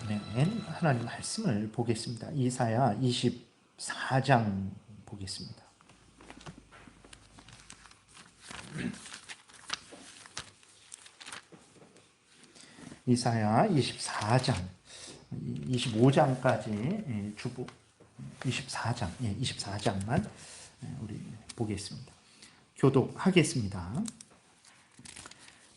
아멘. 하나님 말씀을 보겠습니다. 이사야 24장 보겠습니다. 이사야 24장, 25장까지 주보 24장, 24장만 우리 보겠습니다. 교독하겠습니다.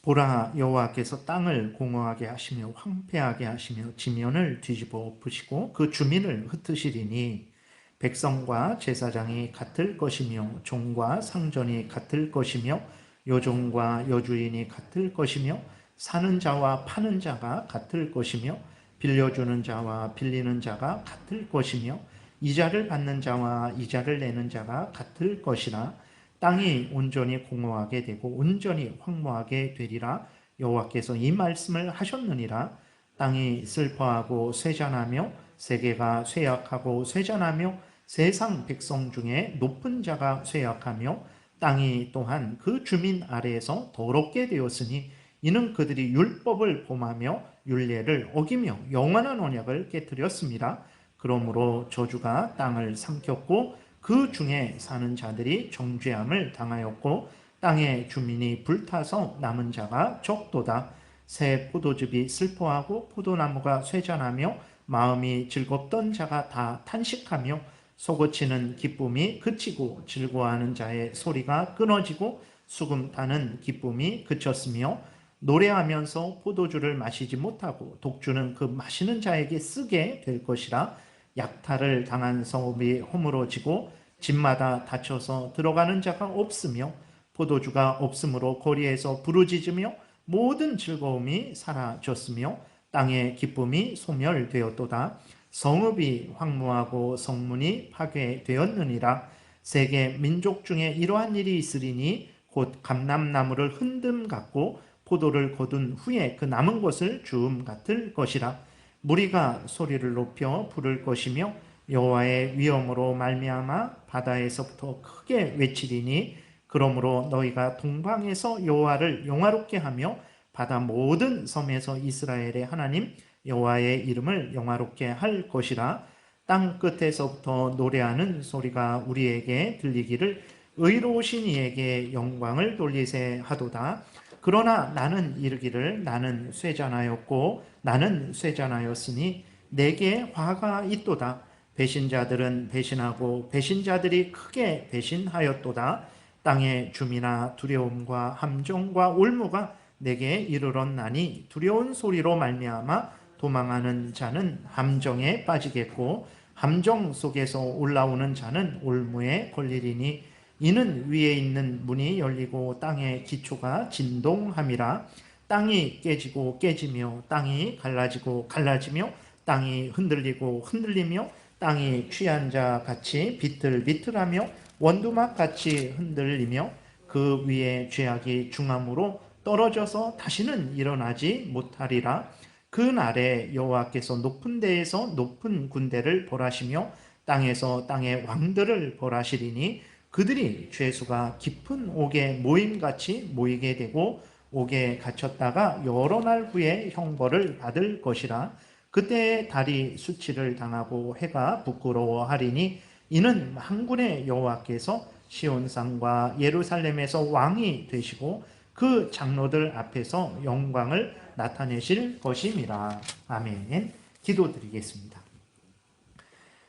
보라, 여호와께서 땅을 공허하게 하시며 황폐하게 하시며 지면을 뒤집어 엎으시고 그 주민을 흩으시리니 백성과 제사장이 같을 것이며 종과 상전이 같을 것이며 여종과 여주인이 같을 것이며 사는 자와 파는 자가 같을 것이며 빌려주는 자와 빌리는 자가 같을 것이며 이자를 받는 자와 이자를 내는 자가 같을 것이라. 땅이 온전히 공허하게 되고 온전히 황무하게 되리라. 여호와께서 이 말씀을 하셨느니라. 땅이 슬퍼하고 쇠잔하며 세계가 쇠약하고 쇠잔하며 세상 백성 중에 높은 자가 쇠약하며 땅이 또한 그 주민 아래에서 더럽게 되었으니 이는 그들이 율법을 범하며 율례를 어기며 영원한 언약을 깨뜨렸습니다. 그러므로 저주가 땅을 삼켰고 그 중에 사는 자들이 정죄함을 당하였고 땅의 주민이 불타서 남은 자가 적도다. 새 포도즙이 슬퍼하고 포도나무가 쇠잔하며 마음이 즐겁던 자가 다 탄식하며 솟구치는 기쁨이 그치고 즐거워하는 자의 소리가 끊어지고 수금 타는 기쁨이 그쳤으며 노래하면서 포도주를 마시지 못하고 독주는 그 마시는 자에게 쓰게 될 것이라. 약탈을 당한 성읍이 허물어지고 집마다 닫혀서 들어가는 자가 없으며 포도주가 없으므로 거리에서 부르짖으며 모든 즐거움이 사라졌으며 땅의 기쁨이 소멸되었도다. 성읍이 황무하고 성문이 파괴되었느니라. 세계 민족 중에 이러한 일이 있으리니 곧 감람나무를 흔듦 같고 포도를 거둔 후에 그 남은 것을 주움 같을 것이라. 무리가 소리를 높여 부를 것이며 여호와의 위엄으로 말미암아 바다에서부터 크게 외치리니 그러므로 너희가 동방에서 여호와를 영화롭게 하며 바다 모든 섬에서 이스라엘의 하나님 여호와의 이름을 영화롭게 할 것이라. 땅 끝에서부터 노래하는 소리가 우리에게 들리기를 의로우신 이에게 영광을 돌리세 하도다. 그러나 나는 이르기를 나는 쇠잔하였고 나는 쇠잔하였으니 내게 화가 있도다. 배신자들은 배신하고 배신자들이 크게 배신하였도다. 땅의 주민아 두려움과 함정과 올무가 내게 이르렀나니 두려운 소리로 말미암아 도망하는 자는 함정에 빠지겠고 함정 속에서 올라오는 자는 올무에 걸리리니 이는 위에 있는 문이 열리고 땅의 기초가 진동함이라. 땅이 깨지고 깨지며 땅이 갈라지고 갈라지며 땅이 흔들리고 흔들리며 땅이 취한 자 같이 비틀비틀하며 원두막 같이 흔들리며 그 위에 죄악이 중함으로 떨어져서 다시는 일어나지 못하리라. 그 날에 여호와께서 높은 데에서 높은 군대를 벌하시며 땅에서 땅의 왕들을 벌하시리니 그들이 죄수가 깊은 옥에 모임같이 모이게 되고 옥에 갇혔다가 여러 날 후에 형벌을 받을 것이라. 그때 달이 수치를 당하고 해가 부끄러워하리니 이는 만군의 여호와께서 시온산과 예루살렘에서 왕이 되시고 그 장로들 앞에서 영광을 나타내실 것임이라. 아멘. 기도드리겠습니다.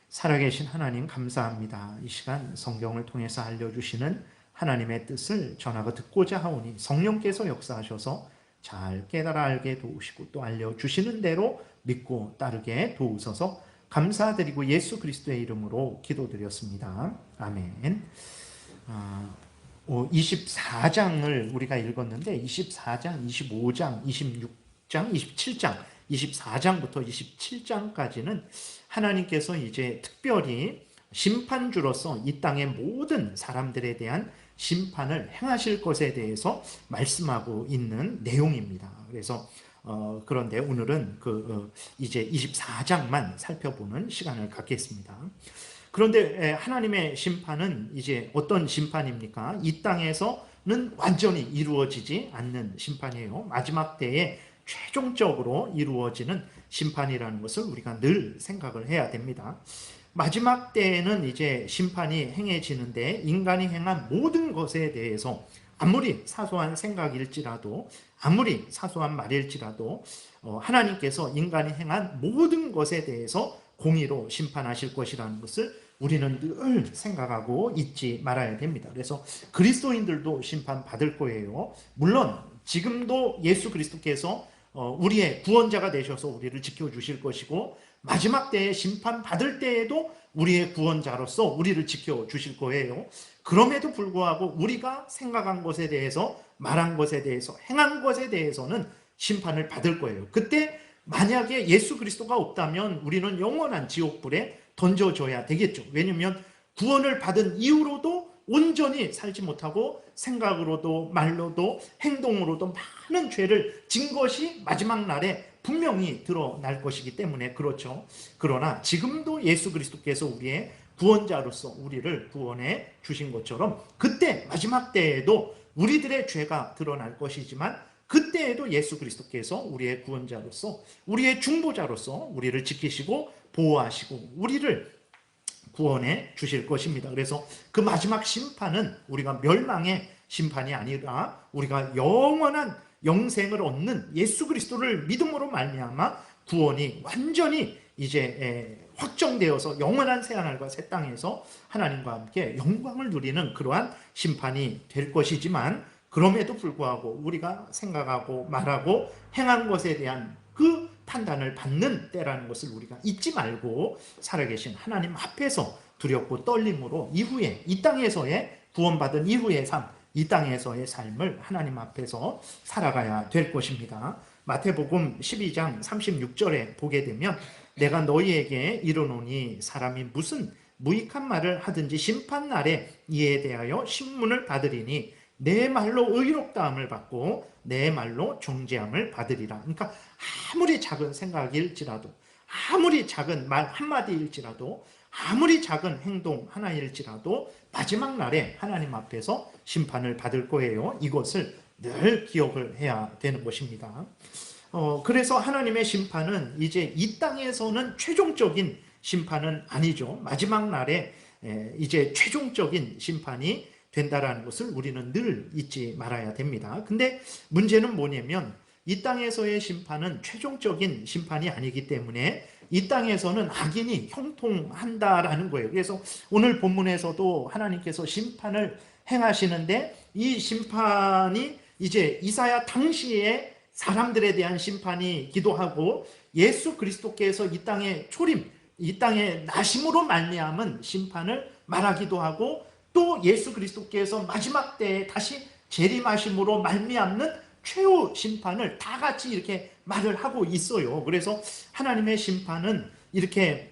살아계신 하나님 감사합니다. 이 시간 성경을 통해서 알려주시는 하나님의 뜻을 전하고 듣고자 하오니 성령께서 역사하셔서 잘 깨달아 알게 도우시고 또 알려주시는 대로 믿고 따르게 도우소서. 감사드리고 예수 그리스도의 이름으로 기도드렸습니다. 아멘. 24장을 우리가 읽었는데 24장, 25장, 26장, 27장, 24장부터 27장까지는 하나님께서 이제 특별히 심판주로서 이 땅의 모든 사람들에 대한 심판을 행하실 것에 대해서 말씀하고 있는 내용입니다. 그래서 그런데 오늘은 이제 24장만 살펴보는 시간을 갖겠습니다. 그런데 하나님의 심판은 이제 어떤 심판입니까? 이 땅에서는 완전히 이루어지지 않는 심판이에요. 마지막 때에 최종적으로 이루어지는 심판이라는 것을 우리가 늘 생각을 해야 됩니다. 마지막 때에는 이제 심판이 행해지는데 인간이 행한 모든 것에 대해서 아무리 사소한 생각일지라도 아무리 사소한 말일지라도 하나님께서 인간이 행한 모든 것에 대해서 공의로 심판하실 것이라는 것을 우리는 늘 생각하고 잊지 말아야 됩니다. 그래서 그리스도인들도 심판받을 거예요. 물론 지금도 예수 그리스도께서 우리의 구원자가 되셔서 우리를 지켜주실 것이고 마지막 때에 심판받을 때에도 우리의 구원자로서 우리를 지켜주실 거예요. 그럼에도 불구하고 우리가 생각한 것에 대해서 말한 것에 대해서 행한 것에 대해서는 심판을 받을 거예요. 그때 만약에 예수 그리스도가 없다면 우리는 영원한 지옥불에 던져져야 되겠죠. 왜냐하면 구원을 받은 이후로도 온전히 살지 못하고 생각으로도 말로도 행동으로도 많은 죄를 진 것이 마지막 날에 분명히 드러날 것이기 때문에 그렇죠. 그러나 지금도 예수 그리스도께서 우리의 구원자로서 우리를 구원해 주신 것처럼 그때 마지막 때에도 우리들의 죄가 드러날 것이지만 그때에도 예수 그리스도께서 우리의 구원자로서 우리의 중보자로서 우리를 지키시고 보호하시고 우리를 구원해 주실 것입니다. 그래서 그 마지막 심판은 우리가 멸망의 심판이 아니라 우리가 영원한 영생을 얻는 예수 그리스도를 믿음으로 말미암아 구원이 완전히 이제 확정되어서 영원한 새하늘과 새 땅에서 하나님과 함께 영광을 누리는 그러한 심판이 될 것이지만 그럼에도 불구하고 우리가 생각하고 말하고 행한 것에 대한 그 판단을 받는 때라는 것을 우리가 잊지 말고 살아계신 하나님 앞에서 두렵고 떨림으로 이후에 이 땅에서의 구원받은 이후의 삶, 이 땅에서의 삶을 하나님 앞에서 살아가야 될 것입니다. 마태복음 12장 36절에 보게 되면 내가 너희에게 이르노니 사람이 무슨 무익한 말을 하든지 심판날에 이에 대하여 신문을 받으리니 내 말로 의롭다함을 받고 내 말로 정죄함을 받으리라. 그러니까 아무리 작은 생각일지라도 아무리 작은 말 한마디일지라도 아무리 작은 행동 하나일지라도 마지막 날에 하나님 앞에서 심판을 받을 거예요. 이것을 늘 기억을 해야 되는 것입니다. 그래서 하나님의 심판은 이제 이 땅에서는 최종적인 심판은 아니죠. 마지막 날에 이제 최종적인 심판이 된다라는 것을 우리는 늘 잊지 말아야 됩니다. 근데 문제는 뭐냐면 이 땅에서의 심판은 최종적인 심판이 아니기 때문에 이 땅에서는 악인이 형통한다라는 거예요. 그래서 오늘 본문에서도 하나님께서 심판을 행하시는데 이 심판이 이제 이사야 당시에 사람들에 대한 심판이기도 하고 예수 그리스도께서 이 땅에 초림, 이 땅에 나심으로 말미암은 심판을 말하기도 하고 또 예수 그리스도께서 마지막 때에 다시 재림하심으로 말미암는 최후 심판을 다 같이 이렇게 말을 하고 있어요. 그래서 하나님의 심판은 이렇게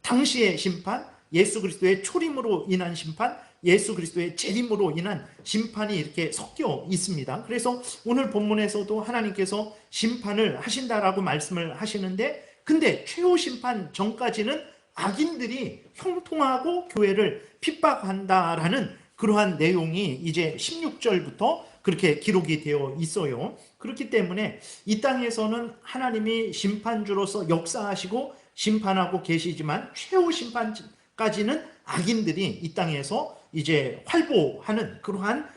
당시의 심판, 예수 그리스도의 초림으로 인한 심판, 예수 그리스도의 재림으로 인한 심판이 이렇게 섞여 있습니다. 그래서 오늘 본문에서도 하나님께서 심판을 하신다라고 말씀을 하시는데 근데 최후 심판 전까지는 악인들이 형통하고 교회를 핍박한다라는 그러한 내용이 이제 16절부터 그렇게 기록이 되어 있어요. 그렇기 때문에 이 땅에서는 하나님이 심판주로서 역사하시고 심판하고 계시지만 최후 심판까지는 악인들이 이 땅에서 이제 활보하는 그러한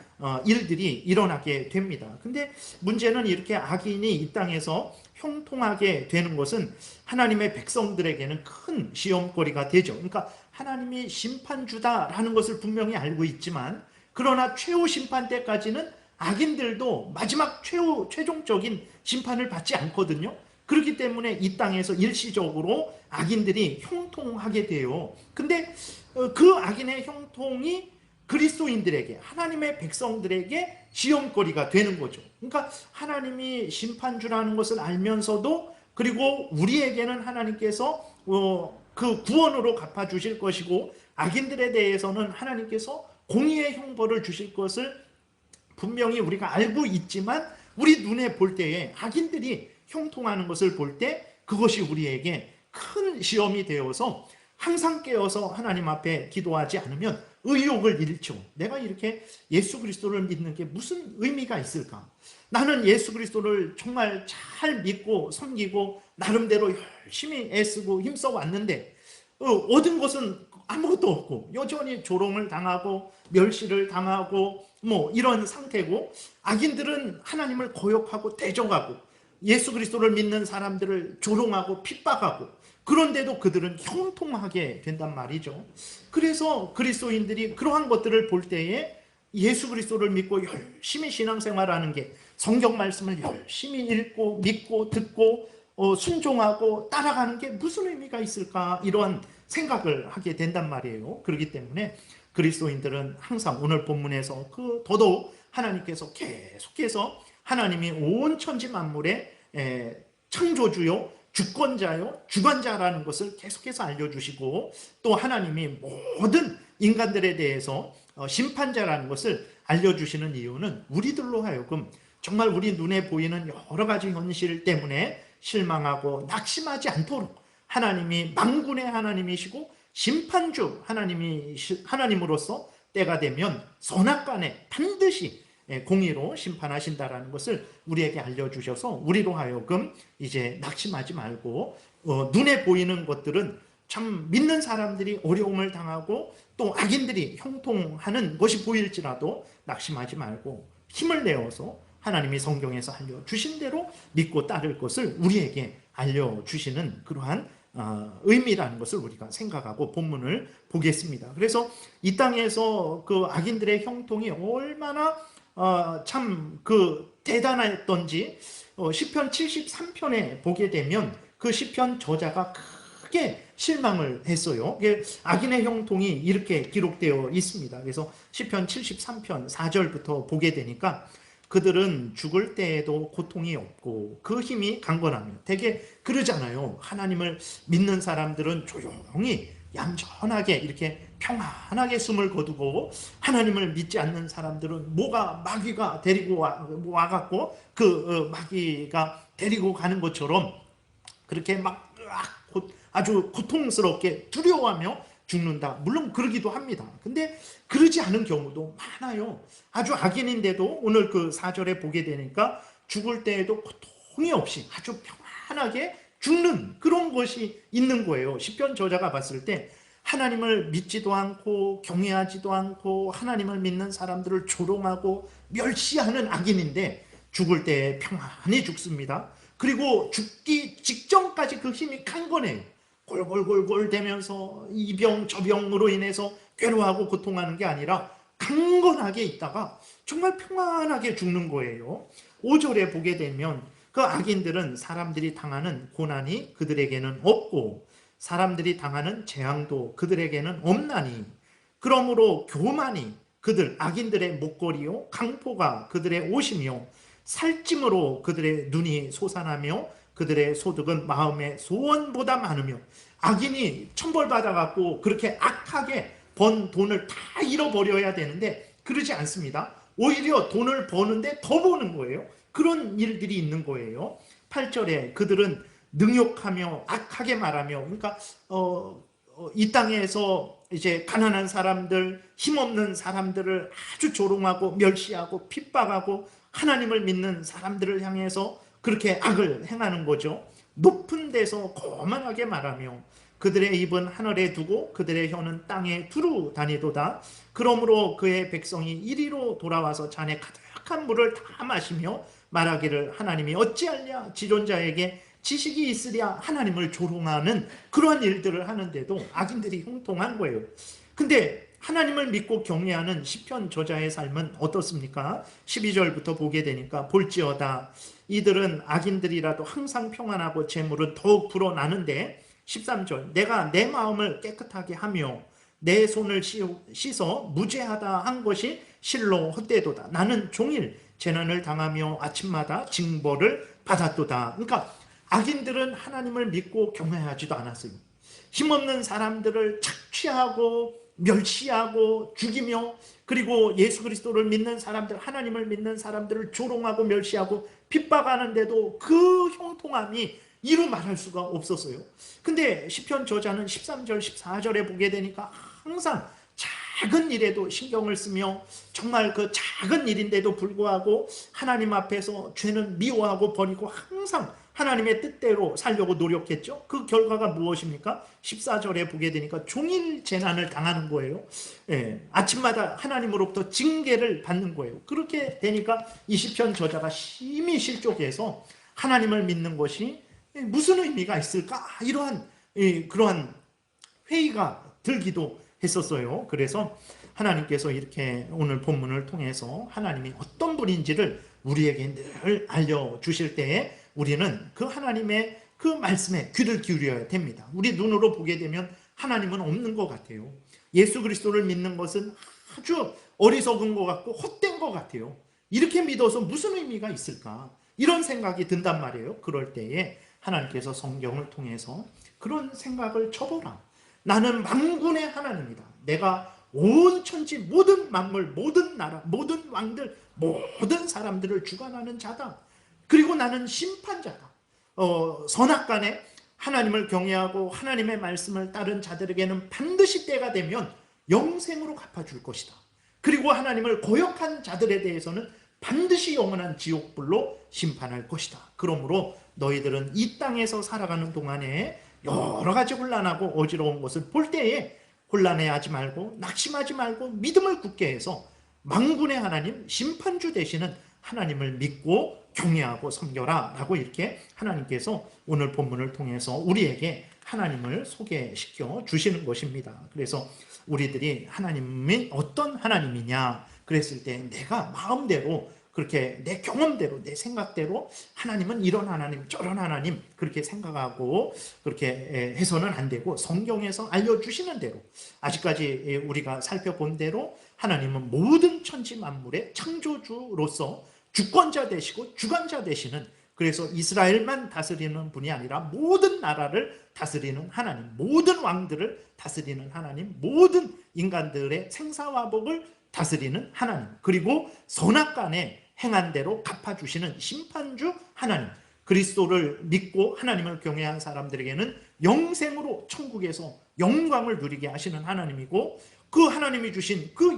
일들이 일어나게 됩니다. 근데 문제는 이렇게 악인이 이 땅에서 형통하게 되는 것은 하나님의 백성들에게는 큰 시험거리가 되죠. 그러니까 하나님이 심판주다라는 것을 분명히 알고 있지만 그러나 최후 심판 때까지는 악인들도 마지막 최종적인 심판을 받지 않거든요. 그렇기 때문에 이 땅에서 일시적으로 악인들이 형통하게 돼요. 근데 그 악인의 형통이 그리스도인들에게 하나님의 백성들에게 시험거리가 되는 거죠. 그러니까 하나님이 심판주라는 것을 알면서도 그리고 우리에게는 하나님께서 그 구원으로 갚아주실 것이고 악인들에 대해서는 하나님께서 공의의 형벌을 주실 것을 분명히 우리가 알고 있지만 우리 눈에 볼 때에 악인들이 형통하는 것을 볼 때 그것이 우리에게 큰 시험이 되어서 항상 깨어서 하나님 앞에 기도하지 않으면 의욕을 잃죠. 내가 이렇게 예수 그리스도를 믿는 게 무슨 의미가 있을까? 나는 예수 그리스도를 정말 잘 믿고 섬기고 나름대로 열심히 애쓰고 힘써 왔는데 얻은 것은 아무것도 없고 여전히 조롱을 당하고 멸시를 당하고 뭐 이런 상태고, 악인들은 하나님을 거역하고 대적하고 예수 그리스도를 믿는 사람들을 조롱하고 핍박하고, 그런데도 그들은 형통하게 된단 말이죠. 그래서 그리스도인들이 그러한 것들을 볼 때에 예수 그리스도를 믿고 열심히 신앙생활하는 게, 성경 말씀을 열심히 읽고 믿고 듣고 순종하고 따라가는 게 무슨 의미가 있을까, 이런 생각을 하게 된단 말이에요. 그렇기 때문에 그리스도인들은 항상 오늘 본문에서 더더욱 하나님께서 계속해서 하나님이 온 천지 만물의 창조주요 주권자요 주관자라는 것을 계속해서 알려주시고, 또 하나님이 모든 인간들에 대해서 심판자라는 것을 알려주시는 이유는 우리들로 하여금 정말 우리 눈에 보이는 여러 가지 현실 때문에 실망하고 낙심하지 않도록, 하나님이 만군의 하나님이시고 심판주 하나님으로서 때가 되면 선악간에 반드시 공의로 심판하신다라는 것을 우리에게 알려주셔서, 우리로 하여금 이제 낙심하지 말고 눈에 보이는 것들은 참 믿는 사람들이 어려움을 당하고 또 악인들이 형통하는 것이 보일지라도 낙심하지 말고 힘을 내어서 하나님이 성경에서 알려주신 대로 믿고 따를 것을 우리에게 알려주시는 그러한 의미라는 것을 우리가 생각하고 본문을 보겠습니다. 그래서 이 땅에서 그 악인들의 형통이 얼마나 참 대단했던지 시편 73편에 보게 되면 그 시편 저자가 크게 실망을 했어요. 악인의 형통이 이렇게 기록되어 있습니다. 그래서 시편 73편 4절부터 보게 되니까, 그들은 죽을 때에도 고통이 없고 그 힘이 강건하며, 되게 그러잖아요. 하나님을 믿는 사람들은 조용히 얌전하게 이렇게 평안하게 숨을 거두고, 하나님을 믿지 않는 사람들은 마귀가 데리고 와갖고 마귀가 데리고 가는 것처럼 그렇게 아주 고통스럽게 두려워하며 죽는다. 물론 그러기도 합니다. 근데 그러지 않은 경우도 많아요. 아주 악인인데도 오늘 그 4절에 보게 되니까 죽을 때에도 고통이 없이 아주 평안하게 죽는 그런 것이 있는 거예요. 시편 저자가 봤을 때 하나님을 믿지도 않고 경외하지도 않고 하나님을 믿는 사람들을 조롱하고 멸시하는 악인인데 죽을 때 평안히 죽습니다. 그리고 죽기 직전까지 그 힘이 강건해요. 골골골골 대면서 이 병 저 병으로 인해서 괴로워하고 고통하는 게 아니라 강건하게 있다가 정말 평안하게 죽는 거예요. 5절에 보게 되면 그 악인들은 사람들이 당하는 고난이 그들에게는 없고 사람들이 당하는 재앙도 그들에게는 없나니, 그러므로 교만이 악인들의 목걸이요 강포가 그들의 옷이며 살찜으로 그들의 눈이 솟아나며 그들의 소득은 마음의 소원보다 많으며, 악인이 천벌받아갖고 그렇게 악하게 번 돈을 다 잃어버려야 되는데 그러지 않습니다. 오히려 돈을 버는데 더 버는 거예요. 그런 일들이 있는 거예요. 8절에 그들은 능욕하며 악하게 말하며, 그러니까 이 땅에서 이제 가난한 사람들, 힘없는 사람들을 아주 조롱하고 멸시하고 핍박하고 하나님을 믿는 사람들을 향해서 그렇게 악을 행하는 거죠. 높은 데서 거만하게 말하며 그들의 입은 하늘에 두고 그들의 혀는 땅에 두루 다니도다. 그러므로 그의 백성이 이리로 돌아와서 잔에 가득한 물을 다 마시며 말하기를 하나님이 어찌하랴, 지존자에게 지식이 있으랴. 하나님을 조롱하는 그러한 일들을 하는데도 악인들이 형통한 거예요. 근데 하나님을 믿고 경외하는 시편 저자의 삶은 어떻습니까? 12절부터 보게 되니까 볼지어다 이들은 악인들이라도 항상 평안하고 재물은 더욱 불어나는데, 13절 내가 내 마음을 깨끗하게 하며 내 손을 씻어 무죄하다 한 것이 실로 헛되도다. 나는 종일 재난을 당하며 아침마다 징벌을 받았도다. 그러니까 악인들은 하나님을 믿고 경외하지도 않았어요. 힘없는 사람들을 착취하고 멸시하고 죽이며, 그리고 예수 그리스도를 믿는 사람들, 하나님을 믿는 사람들을 조롱하고 멸시하고 핍박하는데도 그 형통함이 이루 말할 수가 없었어요. 근데 시편 저자는 13절 14절에 보게 되니까 항상 잘 작은 일에도 신경을 쓰며 정말 그 작은 일인데도 불구하고 하나님 앞에서 죄는 미워하고 버리고 항상 하나님의 뜻대로 살려고 노력했죠. 그 결과가 무엇입니까? 14절에 보게 되니까 종일 재난을 당하는 거예요. 예, 아침마다 하나님으로부터 징계를 받는 거예요. 그렇게 되니까 이 시편 저자가 심히 실족해서 하나님을 믿는 것이 무슨 의미가 있을까? 이러한 그러한 회의가 들기도 했었어요. 그래서 하나님께서 이렇게 오늘 본문을 통해서 하나님이 어떤 분인지를 우리에게 늘 알려주실 때에 우리는 그 하나님의 그 말씀에 귀를 기울여야 됩니다. 우리 눈으로 보게 되면 하나님은 없는 것 같아요. 예수 그리스도를 믿는 것은 아주 어리석은 것 같고 헛된 것 같아요. 이렇게 믿어서 무슨 의미가 있을까? 이런 생각이 든단 말이에요. 그럴 때에 하나님께서 성경을 통해서 그런 생각을 접어라. 나는 만군의 하나님이다. 내가 온 천지 모든 만물, 모든 나라, 모든 왕들, 모든 사람들을 주관하는 자다. 그리고 나는 심판자다. 선악간에 하나님을 경외하고 하나님의 말씀을 따른 자들에게는 반드시 때가 되면 영생으로 갚아줄 것이다. 그리고 하나님을 거역한 자들에 대해서는 반드시 영원한 지옥불로 심판할 것이다. 그러므로 너희들은 이 땅에서 살아가는 동안에 여러 가지 혼란하고 어지러운 것을 볼 때에 혼란해하지 말고 낙심하지 말고 믿음을 굳게 해서 만군의 하나님, 심판주 되시는 하나님을 믿고 경외하고 섬겨라 라고 이렇게 하나님께서 오늘 본문을 통해서 우리에게 하나님을 소개시켜 주시는 것입니다. 그래서 우리들이 하나님이 어떤 하나님이냐 그랬을 때 내가 마음대로 그렇게 내 경험대로 내 생각대로 하나님은 이런 하나님 저런 하나님 그렇게 생각하고 그렇게 해서는 안 되고 성경에서 알려주시는 대로 아직까지 우리가 살펴본 대로 하나님은 모든 천지 만물의 창조주로서 주권자 되시고 주관자 되시는, 그래서 이스라엘만 다스리는 분이 아니라 모든 나라를 다스리는 하나님, 모든 왕들을 다스리는 하나님, 모든 인간들의 생사화복을 다스리는 하나님, 그리고 선악간에 행한 대로 갚아주시는 심판주 하나님, 그리스도를 믿고 하나님을 경외한 사람들에게는 영생으로 천국에서 영광을 누리게 하시는 하나님이고, 그 하나님이 주신 그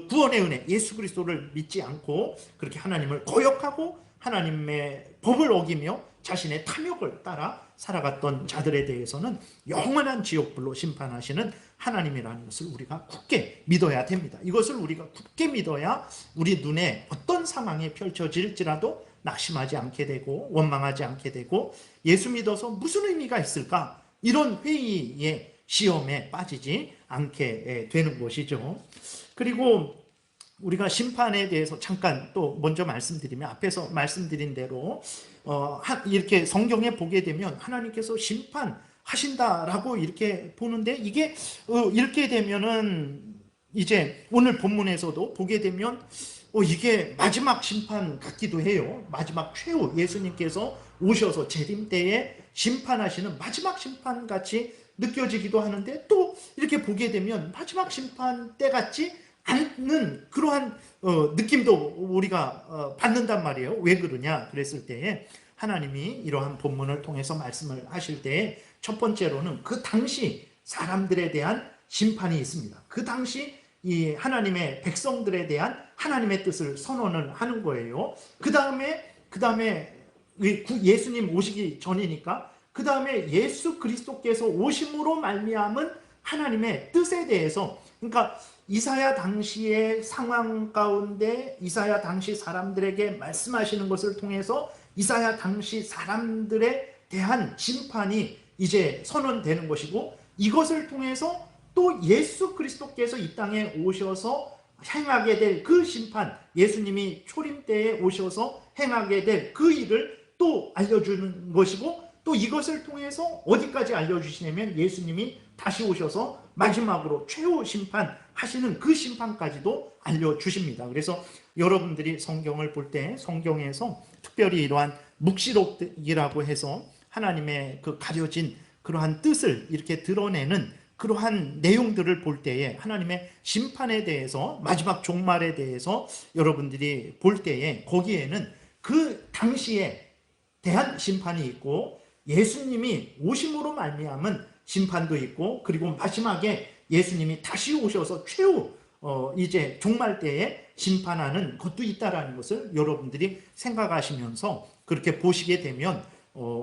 구원의 은혜 예수 그리스도를 믿지 않고 그렇게 하나님을 거역하고 하나님의 법을 어기며 자신의 탐욕을 따라 살아갔던 자들에 대해서는 영원한 지옥불로 심판하시는 하나님이라는 것을 우리가 굳게 믿어야 됩니다. 이것을 우리가 굳게 믿어야 우리 눈에 어떤 상황이 펼쳐질지라도 낙심하지 않게 되고 원망하지 않게 되고 예수 믿어서 무슨 의미가 있을까? 이런 회의의 시험에 빠지지 않게 되는 것이죠. 그리고 우리가 심판에 대해서 잠깐 또 먼저 말씀드리면, 앞에서 말씀드린 대로 이렇게 성경에 보게 되면 하나님께서 심판하신다라고 이렇게 보는데, 이게 이렇게 되면은 이제 오늘 본문에서도 보게 되면 이게 마지막 심판 같기도 해요. 마지막 최후 예수님께서 오셔서 재림 때에 심판하시는 마지막 심판 같이 느껴지기도 하는데, 또 이렇게 보게 되면 마지막 심판 때 같지 않는 그러한 느낌도 우리가 받는단 말이에요. 왜 그러냐 그랬을 때에 하나님이 이러한 본문을 통해서 말씀을 하실 때에 첫 번째로는 그 당시 사람들에 대한 심판이 있습니다. 그 당시 이 하나님의 백성들에 대한 하나님의 뜻을 선언을 하는 거예요. 그 다음에 예수님 오시기 전이니까 그 다음에 예수 그리스도께서 오심으로 말미암은 하나님의 뜻에 대해서, 그러니까 이사야 당시의 상황 가운데 이사야 당시 사람들에게 말씀하시는 것을 통해서 이사야 당시 사람들에 대한 심판이 이제 선언되는 것이고, 이것을 통해서 또 예수 그리스도께서 이 땅에 오셔서 행하게 될 그 심판, 예수님이 초림 때에 오셔서 행하게 될 그 일을 또 알려주는 것이고, 또 이것을 통해서 어디까지 알려주시냐면 예수님이 다시 오셔서 마지막으로 최후 심판하시는 그 심판까지도 알려주십니다. 그래서 여러분들이 성경을 볼 때 성경에서 특별히 이러한 묵시록이라고 해서 하나님의 그 가려진 그러한 뜻을 이렇게 드러내는 그러한 내용들을 볼 때에 하나님의 심판에 대해서, 마지막 종말에 대해서 여러분들이 볼 때에 거기에는 그 당시에 대한 심판이 있고 예수님이 오심으로 말미암은 심판도 있고, 그리고 마지막에 예수님이 다시 오셔서 최후 이제 종말 때에 심판하는 것도 있다라는 것을 여러분들이 생각하시면서 그렇게 보시게 되면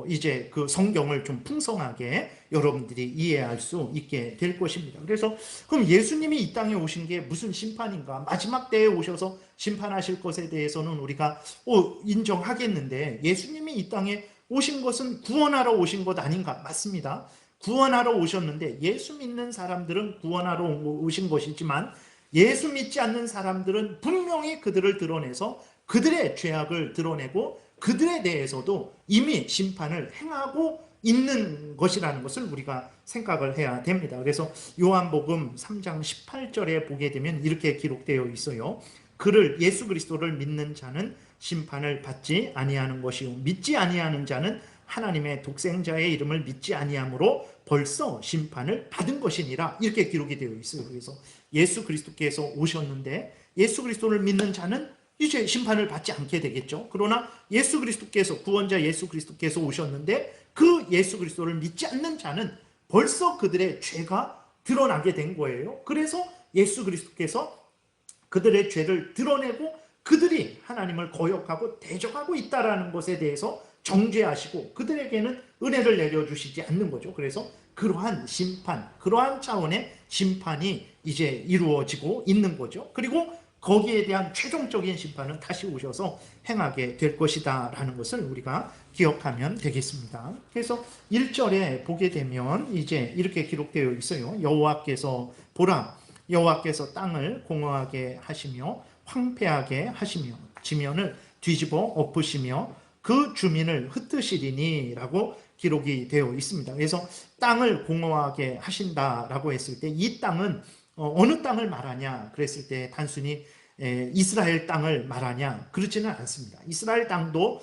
이제 그 성경을 좀 풍성하게 여러분들이 이해할 수 있게 될 것입니다. 그래서 그럼 예수님이 이 땅에 오신 게 무슨 심판인가? 마지막 때에 오셔서 심판하실 것에 대해서는 우리가 인정하겠는데, 예수님이 이 땅에 오신 것은 구원하러 오신 것 아닌가? 맞습니다. 구원하러 오셨는데, 예수 믿는 사람들은 구원하러 오신 것이지만 예수 믿지 않는 사람들은 분명히 그들을 드러내서 그들의 죄악을 드러내고 그들에 대해서도 이미 심판을 행하고 있는 것이라는 것을 우리가 생각을 해야 됩니다. 그래서 요한복음 3장 18절에 보게 되면 이렇게 기록되어 있어요. 그를, 예수 그리스도를 믿는 자는 심판을 받지 아니하는 것이요 믿지 아니하는 자는 하나님의 독생자의 이름을 믿지 아니함으로 벌써 심판을 받은 것이니라, 이렇게 기록이 되어 있어요. 그래서 예수 그리스도께서 오셨는데 예수 그리스도를 믿는 자는 이제 심판을 받지 않게 되겠죠. 그러나 예수 그리스도께서, 구원자 예수 그리스도께서 오셨는데 그 예수 그리스도를 믿지 않는 자는 벌써 그들의 죄가 드러나게 된 거예요. 그래서 예수 그리스도께서 그들의 죄를 드러내고 그들이 하나님을 거역하고 대적하고 있다는 것에 대해서 정죄하시고 그들에게는 은혜를 내려주시지 않는 거죠. 그래서 그러한 심판, 그러한 차원의 심판이 이제 이루어지고 있는 거죠. 그리고 거기에 대한 최종적인 심판은 다시 오셔서 행하게 될 것이다 라는 것을 우리가 기억하면 되겠습니다. 그래서 1절에 보게 되면 이제 이렇게 기록되어 있어요. 여호와께서 보라, 여호와께서 땅을 공허하게 하시며 황폐하게 하시며 지면을 뒤집어 엎으시며 그 주민을 흩으시리니 라고 기록이 되어 있습니다. 그래서 땅을 공허하게 하신다라고 했을 때 이 땅은 어느 땅을 말하냐 그랬을 때 단순히 이스라엘 땅을 말하냐, 그렇지는 않습니다. 이스라엘 땅도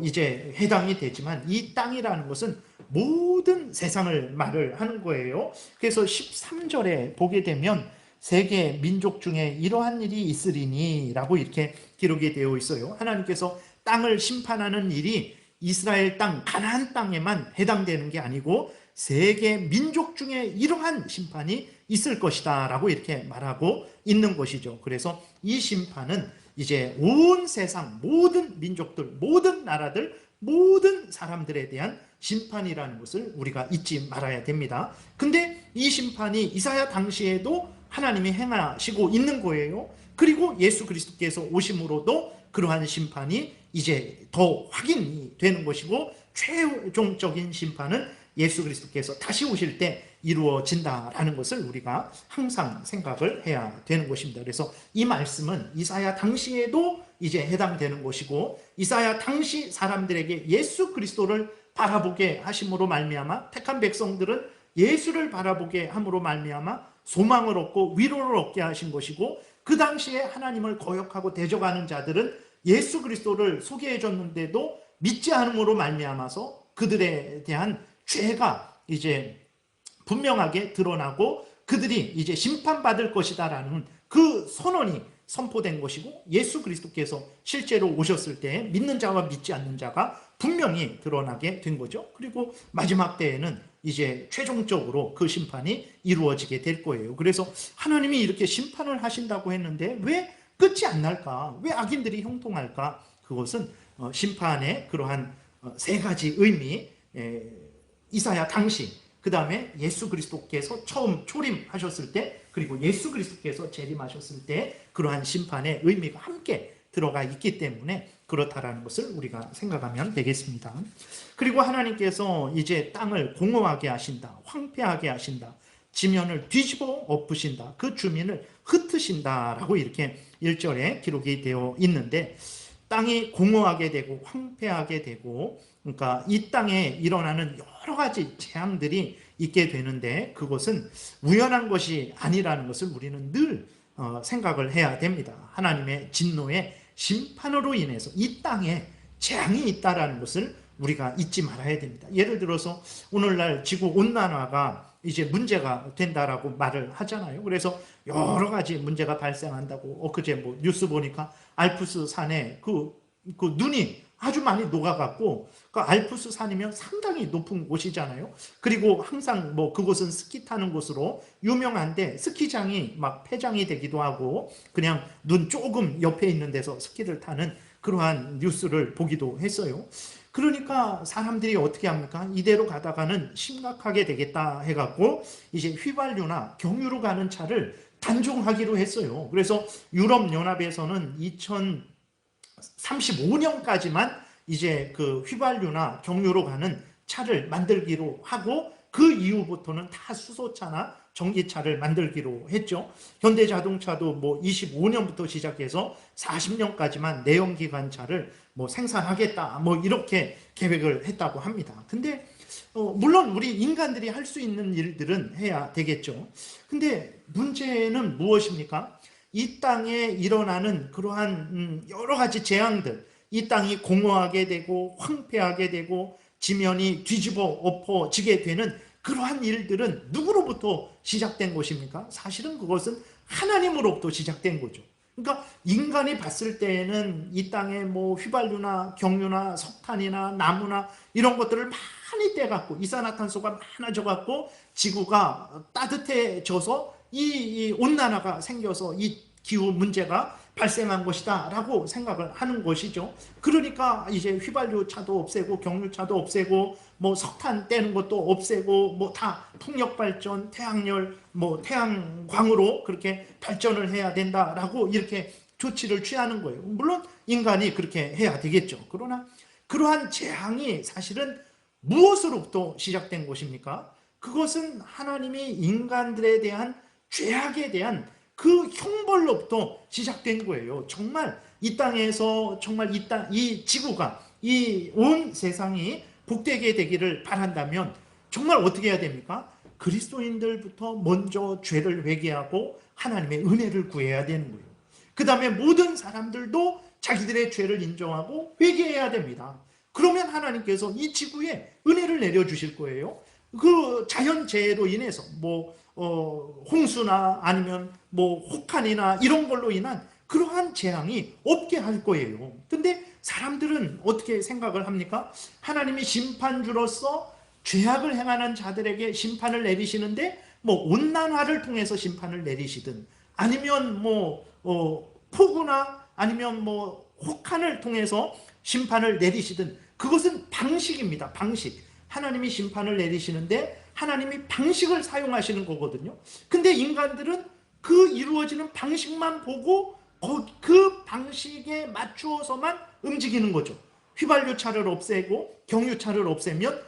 이제 해당이 되지만 이 땅이라는 것은 모든 세상을 말을 하는 거예요. 그래서 13절에 보게 되면 세계 민족 중에 이러한 일이 있으리니 라고 이렇게 기록이 되어 있어요. 하나님께서 땅을 심판하는 일이 이스라엘 땅, 가나안 땅에만 해당되는 게 아니고 세계 민족 중에 이러한 심판이 있을 것이다 라고 이렇게 말하고 있는 것이죠. 그래서 이 심판은 이제 온 세상 모든 민족들, 모든 나라들, 모든 사람들에 대한 심판이라는 것을 우리가 잊지 말아야 됩니다. 근데 이 심판이 이사야 당시에도 하나님이 행하시고 있는 거예요. 그리고 예수 그리스도께서 오심으로도 그러한 심판이 이제 더 확인이 되는 것이고 최종적인 심판은 예수 그리스도께서 다시 오실 때 이루어진다라는 것을 우리가 항상 생각을 해야 되는 것입니다. 그래서 이 말씀은 이사야 당시에도 이제 해당되는 것이고 이사야 당시 사람들에게 예수 그리스도를 바라보게 하심으로 말미암아 택한 백성들은 예수를 바라보게 함으로 말미암아 소망을 얻고 위로를 얻게 하신 것이고 그 당시에 하나님을 거역하고 대적하는 자들은 예수 그리스도를 소개해 줬는데도 믿지 않음으로 말미암아서 그들에 대한 죄가 이제 분명하게 드러나고 그들이 이제 심판받을 것이다라는 그 선언이 선포된 것이고 예수 그리스도께서 실제로 오셨을 때 믿는 자와 믿지 않는 자가 분명히 드러나게 된 거죠. 그리고 마지막 때에는 이제 최종적으로 그 심판이 이루어지게 될 거예요. 그래서 하나님이 이렇게 심판을 하신다고 했는데 왜 끝이 안 날까? 왜 악인들이 형통할까? 그것은 심판의 그러한 세 가지 의미, 이사야 당시, 그 다음에 예수 그리스도께서 처음 초림하셨을 때, 그리고 예수 그리스도께서 재림하셨을 때 그러한 심판의 의미가 함께 들어가 있기 때문에 그렇다라는 것을 우리가 생각하면 되겠습니다. 그리고 하나님께서 이제 땅을 공허하게 하신다, 황폐하게 하신다, 지면을 뒤집어 엎으신다, 그 주민을 흩으신다라고 이렇게 1절에 기록이 되어 있는데 땅이 공허하게 되고 황폐하게 되고 그러니까 이 땅에 일어나는 여러 가지 재앙들이 있게 되는데 그것은 우연한 것이 아니라는 것을 우리는 늘 생각을 해야 됩니다. 하나님의 진노의 심판으로 인해서 이 땅에 재앙이 있다라는 것을 우리가 잊지 말아야 됩니다. 예를 들어서 오늘날 지구온난화가 이제 문제가 된다라고 말을 하잖아요. 그래서 여러 가지 문제가 발생한다고 엊그제 뭐 뉴스 보니까 알프스 산에 그 눈이 아주 많이 녹아갖고, 그 알프스 산이면 상당히 높은 곳이잖아요. 그리고 항상 뭐 그곳은 스키 타는 곳으로 유명한데, 스키장이 막 폐장이 되기도 하고 그냥 눈 조금 옆에 있는 데서 스키를 타는 그러한 뉴스를 보기도 했어요. 그러니까 사람들이 어떻게 합니까? 이대로 가다가는 심각하게 되겠다 해갖고 이제 휘발유나 경유로 가는 차를 단종하기로 했어요. 그래서 유럽연합에서는 2035년까지만 이제 그 휘발유나 경유로 가는 차를 만들기로 하고, 그 이후부터는 다 수소차나 전기차를 만들기로 했죠. 현대자동차도 뭐 25년부터 시작해서 40년까지만 내연기관차를 뭐 생산하겠다, 뭐 이렇게 계획을 했다고 합니다. 근데 물론 우리 인간들이 할 수 있는 일들은 해야 되겠죠. 근데 문제는 무엇입니까? 이 땅에 일어나는 그러한 여러 가지 재앙들, 이 땅이 공허하게 되고 황폐하게 되고 지면이 뒤집어 엎어지게 되는 그러한 일들은 누구로부터 시작된 것입니까? 사실은 그것은 하나님으로부터 시작된 거죠. 그러니까 인간이 봤을 때에는 이 땅에 뭐 휘발유나 경유나 석탄이나 나무나 이런 것들을 많이 떼갖고 이산화탄소가 많아져갖고 지구가 따뜻해져서 이 온난화가 생겨서 이 기후 문제가 발생한 것이다 라고 생각을 하는 것이죠. 그러니까 이제 휘발유 차도 없애고 경유차도 없애고 뭐 석탄 떼는 것도 없애고 뭐 다 풍력발전, 태양열, 뭐 태양광으로 그렇게 발전을 해야 된다라고 이렇게 조치를 취하는 거예요. 물론 인간이 그렇게 해야 되겠죠. 그러나 그러한 재앙이 사실은 무엇으로부터 시작된 것입니까? 그것은 하나님이 인간들에 대한 죄악에 대한 그 형벌로부터 시작된 거예요. 정말 이 땅에서 정말 이 지구가, 이 온 세상이 복되게 되기를 바란다면 정말 어떻게 해야 됩니까? 그리스도인들부터 먼저 죄를 회개하고 하나님의 은혜를 구해야 되는 거예요. 그 다음에 모든 사람들도 자기들의 죄를 인정하고 회개해야 됩니다. 그러면 하나님께서 이 지구에 은혜를 내려주실 거예요. 그 자연재해로 인해서 홍수나 아니면 뭐 혹한이나 이런 걸로 인한 그러한 재앙이 없게 할 거예요. 근데 사람들은 어떻게 생각을 합니까? 하나님이 심판주로서 죄악을 행하는 자들에게 심판을 내리시는데 뭐 온난화를 통해서 심판을 내리시든 아니면 폭우나 아니면 뭐 혹한을 통해서 심판을 내리시든 그것은 방식입니다. 방식. 하나님이 심판을 내리시는데 하나님이 방식을 사용하시는 거거든요. 근데 인간들은 그 이루어지는 방식만 보고 그 방식에 맞추어서만 움직이는 거죠. 휘발유차를 없애고 경유차를 없애면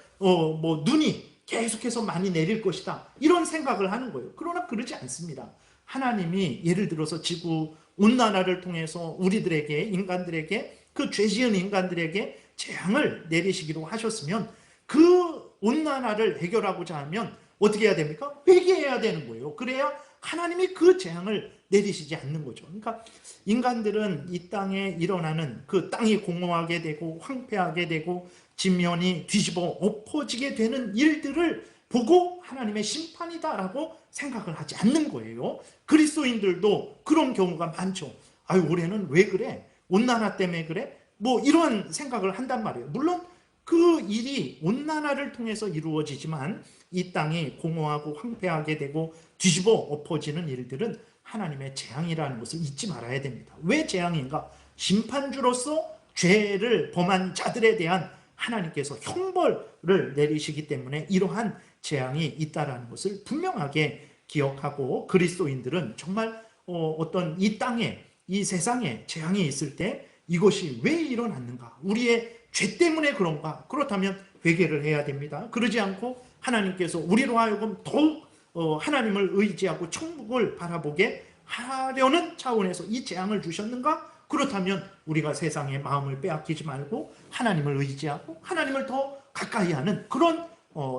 눈이 계속해서 많이 내릴 것이다, 이런 생각을 하는 거예요. 그러나 그러지 않습니다. 하나님이 예를 들어서 지구 온난화를 통해서 우리들에게, 인간들에게, 그 죄지은 인간들에게 재앙을 내리시기로 하셨으면 그 온난화를 해결하고자 하면 어떻게 해야 됩니까? 회개해야 되는 거예요. 그래야 하나님이 그 재앙을 내리시지 않는 거죠. 그러니까 인간들은 이 땅에 일어나는 그 땅이 공허하게 되고 황폐하게 되고 지면이 뒤집어 엎어지게 되는 일들을 보고 하나님의 심판이다라고 생각을 하지 않는 거예요. 그리스도인들도 그런 경우가 많죠. 아유, 올해는 왜 그래? 온난화 때문에 그래? 뭐 이런 생각을 한단 말이에요. 물론 그 일이 온난화를 통해서 이루어지지만 이 땅이 공허하고 황폐하게 되고 뒤집어 엎어지는 일들은 하나님의 재앙이라는 것을 잊지 말아야 됩니다. 왜 재앙인가? 심판주로서 죄를 범한 자들에 대한 하나님께서 형벌을 내리시기 때문에 이러한 재앙이 있다는 것을 분명하게 기억하고, 그리스도인들은 정말 어떤 이 땅에, 이 세상에 재앙이 있을 때 이것이 왜 일어났는가? 우리의 죄 때문에 그런가? 그렇다면 회개를 해야 됩니다. 그러지 않고 하나님께서 우리로 하여금 더욱 하나님을 의지하고 천국을 바라보게 하려는 차원에서 이 재앙을 주셨는가? 그렇다면 우리가 세상의 마음을 빼앗기지 말고 하나님을 의지하고 하나님을 더 가까이 하는 그런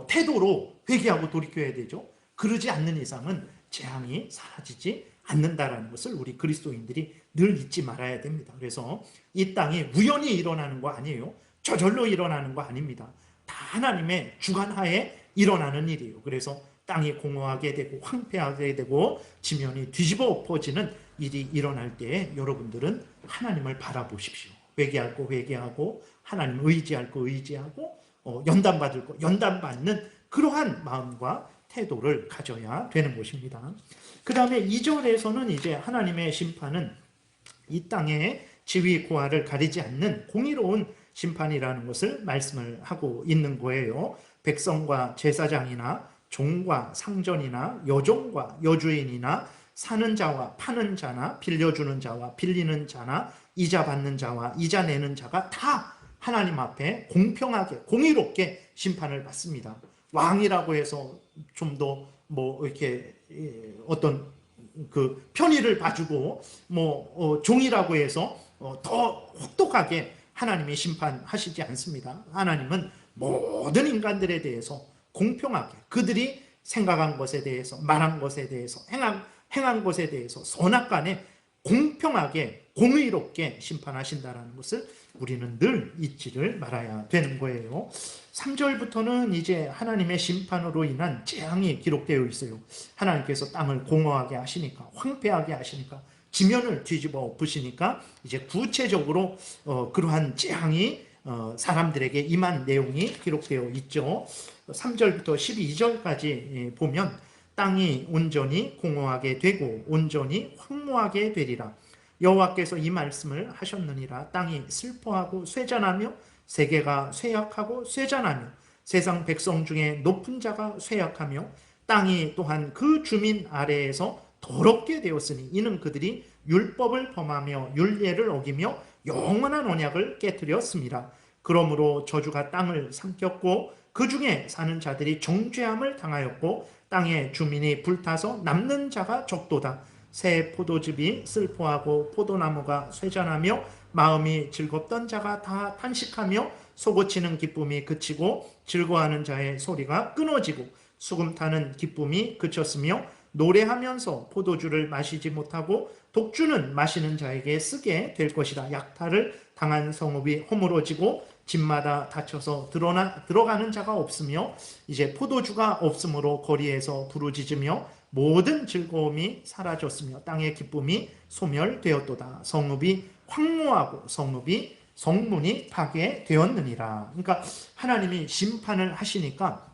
태도로 회개하고 돌이켜야 되죠. 그러지 않는 이상은 재앙이 사라지지 않는다라는 것을 우리 그리스도인들이 늘 잊지 말아야 됩니다. 그래서 이 땅이 우연히 일어나는 거 아니에요. 저절로 일어나는 거 아닙니다. 다 하나님의 주관하에 일어나는 일이에요. 그래서 땅이 공허하게 되고 황폐하게 되고 지면이 뒤집어 엎어지는 일이 일어날 때 여러분들은 하나님을 바라보십시오. 회개할 거 회개하고 하나님 의지할 거 의지하고 연단받을 거 연단받는 그러한 마음과 태도를 가져야 되는 것입니다. 그 다음에 2절에서는 이제 하나님의 심판은 이 땅의 지위 고하를 가리지 않는 공의로운 심판이라는 것을 말씀을 하고 있는 거예요. 백성과 제사장이나 종과 상전이나 여종과 여주인이나 사는 자와 파는 자나 빌려주는 자와 빌리는 자나 이자 받는 자와 이자 내는 자가 다 하나님 앞에 공평하게 공의롭게 심판을 받습니다. 왕이라고 해서 좀 더 뭐 이렇게 어떤 그 편의를 봐주고 종이라고 해서 더 혹독하게 하나님이 심판하시지 않습니다. 하나님은 모든 인간들에 대해서 공평하게 그들이 생각한 것에 대해서 말한 것에 대해서 행한 것에 대해서 선악간에 공평하게 공의롭게 심판하신다는 것을 우리는 늘 잊지를 말아야 되는 거예요. 3절부터는 이제 하나님의 심판으로 인한 재앙이 기록되어 있어요. 하나님께서 땅을 공허하게 하시니까 황폐하게 하시니까 지면을 뒤집어 엎으시니까 이제 구체적으로 그러한 재앙이 사람들에게 임한 내용이 기록되어 있죠. 3절부터 12절까지 보면 땅이 온전히 공허하게 되고 온전히 황무하게 되리라. 여호와께서 이 말씀을 하셨느니라. 땅이 슬퍼하고 쇠잔하며 세계가 쇠약하고 쇠잔하며 세상 백성 중에 높은 자가 쇠약하며 땅이 또한 그 주민 아래에서 더럽게 되었으니 이는 그들이 율법을 범하며 율례를 어기며 영원한 언약을 깨뜨렸습니다. 그러므로 저주가 땅을 삼켰고 그 중에 사는 자들이 정죄함을 당하였고 땅의 주민이 불타서 남는 자가 적도다. 새 포도즙이 슬퍼하고 포도나무가 쇠잔하며 마음이 즐겁던 자가 다 탄식하며 솟구치는 기쁨이 그치고 즐거워하는 자의 소리가 끊어지고 수금 타는 기쁨이 그쳤으며 노래하면서 포도주를 마시지 못하고 독주는 마시는 자에게 쓰게 될 것이다. 약탈을 당한 성읍이 허물어지고 집마다 닫혀서 들어가는 자가 없으며 이제 포도주가 없으므로 거리에서 부르짖으며 모든 즐거움이 사라졌으며 땅의 기쁨이 소멸되었도다. 성읍이 황무하고 성문이 파괴되었느니라. 그러니까 하나님이 심판을 하시니까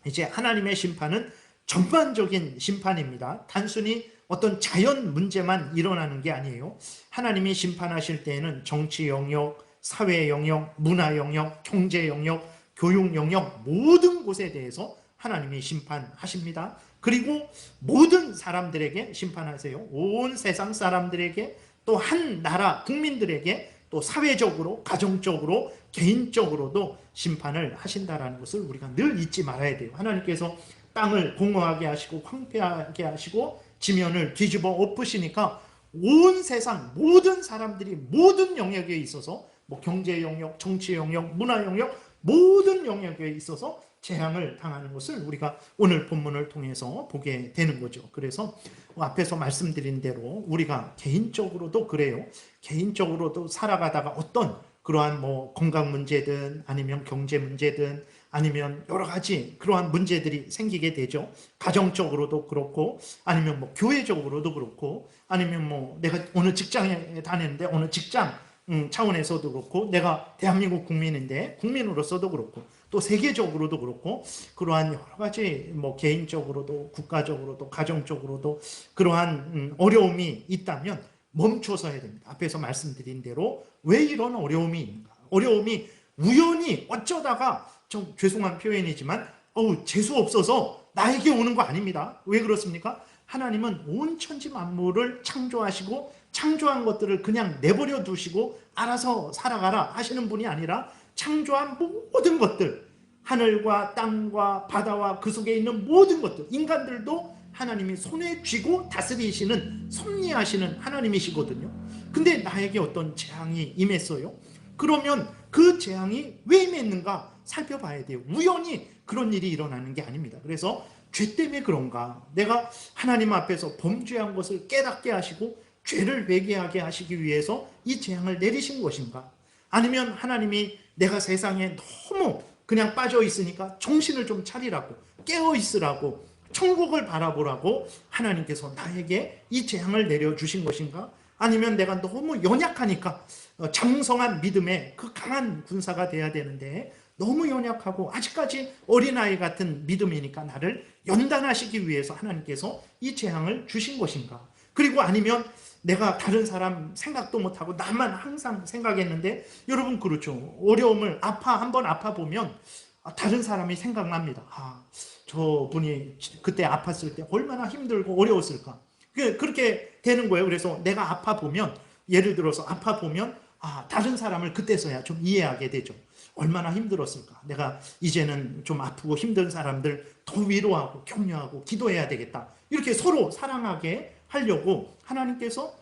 이제 하나님의 심판은 전반적인 심판입니다. 단순히 어떤 자연 문제만 일어나는 게 아니에요. 하나님이 심판하실 때에는 정치 영역, 사회 영역, 문화 영역, 경제 영역, 교육 영역 모든 곳에 대해서 하나님이 심판하십니다. 그리고 모든 사람들에게 심판하세요. 온 세상 사람들에게 또 한 나라 국민들에게 또 사회적으로, 가정적으로, 개인적으로도 심판을 하신다는 것을 우리가 늘 잊지 말아야 돼요. 하나님께서 땅을 공허하게 하시고 황폐하게 하시고 지면을 뒤집어 엎으시니까 온 세상 모든 사람들이 모든 영역에 있어서 경제 영역, 정치 영역, 문화 영역 모든 영역에 있어서 재앙을 당하는 것을 우리가 오늘 본문을 통해서 보게 되는 거죠. 그래서 앞에서 말씀드린 대로 우리가 개인적으로도 그래요. 개인적으로도 살아가다가 어떤 그러한 건강 문제든 아니면 경제 문제든 아니면 여러 가지 그러한 문제들이 생기게 되죠. 가정적으로도 그렇고 아니면 교회적으로도 그렇고 아니면 내가 어느 직장에 다니는데 어느 직장 차원에서도 그렇고 내가 대한민국 국민인데 국민으로서도 그렇고 또 세계적으로도 그렇고 그러한 여러 가지 개인적으로도 국가적으로도 가정적으로도 그러한 어려움이 있다면 멈춰서 해야 됩니다. 앞에서 말씀드린 대로 왜 이런 어려움이 있는가? 어려움이 우연히 어쩌다가 좀 죄송한 표현이지만 재수 없어서 나에게 오는 거 아닙니다. 왜 그렇습니까? 하나님은 온 천지 만물을 창조하시고 창조한 것들을 그냥 내버려 두시고 알아서 살아가라 하시는 분이 아니라 창조한 모든 것들, 하늘과 땅과 바다와 그 속에 있는 모든 것들, 인간들도 하나님이 손에 쥐고 다스리시는 섭리하시는 하나님이시거든요. 근데 나에게 어떤 재앙이 임했어요. 그러면 그 재앙이 왜 임했는가 살펴봐야 돼요. 우연히 그런 일이 일어나는 게 아닙니다. 그래서 죄 때문에 그런가? 내가 하나님 앞에서 범죄한 것을 깨닫게 하시고 죄를 회개하게 하시기 위해서 이 재앙을 내리신 것인가? 아니면 하나님이 내가 세상에 너무 그냥 빠져 있으니까 정신을 좀 차리라고, 깨어 있으라고, 천국을 바라보라고 하나님께서 나에게 이 재앙을 내려주신 것인가? 아니면 내가 너무 연약하니까 장성한 믿음의 그 강한 군사가 돼야 되는데 너무 연약하고 아직까지 어린아이 같은 믿음이니까 나를 연단하시기 위해서 하나님께서 이 재앙을 주신 것인가? 그리고 아니면 내가 다른 사람 생각도 못하고 나만 항상 생각했는데, 여러분 그렇죠. 어려움을 한번 아파 보면 다른 사람이 생각납니다. 저분이 그때 아팠을 때 얼마나 힘들고 어려웠을까. 그렇게 되는 거예요. 그래서 내가 아파 보면, 예를 들어서 아파 보면 다른 사람을 그때서야 좀 이해하게 되죠. 얼마나 힘들었을까. 내가 이제는 좀 아프고 힘든 사람들 더 위로하고 격려하고 기도해야 되겠다. 이렇게 서로 사랑하게 하려고 하나님께서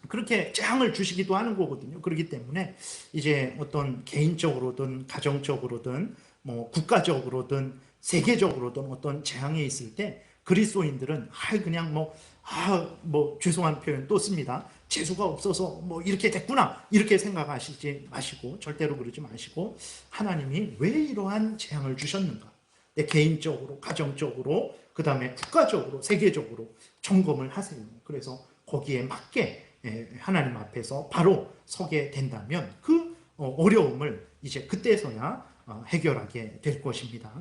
그렇게 재앙을 주시기도 하는 거거든요. 그렇기 때문에 이제 어떤 개인적으로든 가정적으로든 뭐 국가적으로든 세계적으로든 어떤 재앙이 있을 때 그리스도인들은 그냥 뭐 죄송한 표현 또 씁니다. 재수가 없어서 뭐 이렇게 됐구나 이렇게 생각하시지 마시고, 절대로 그러지 마시고, 하나님이 왜 이러한 재앙을 주셨는가, 내 개인적으로 가정적으로 그 다음에 국가적으로 세계적으로 점검을 하세요. 그래서 거기에 맞게 하나님 앞에서 바로 서게 된다면 그 어려움을 이제 그때서야 해결하게 될 것입니다.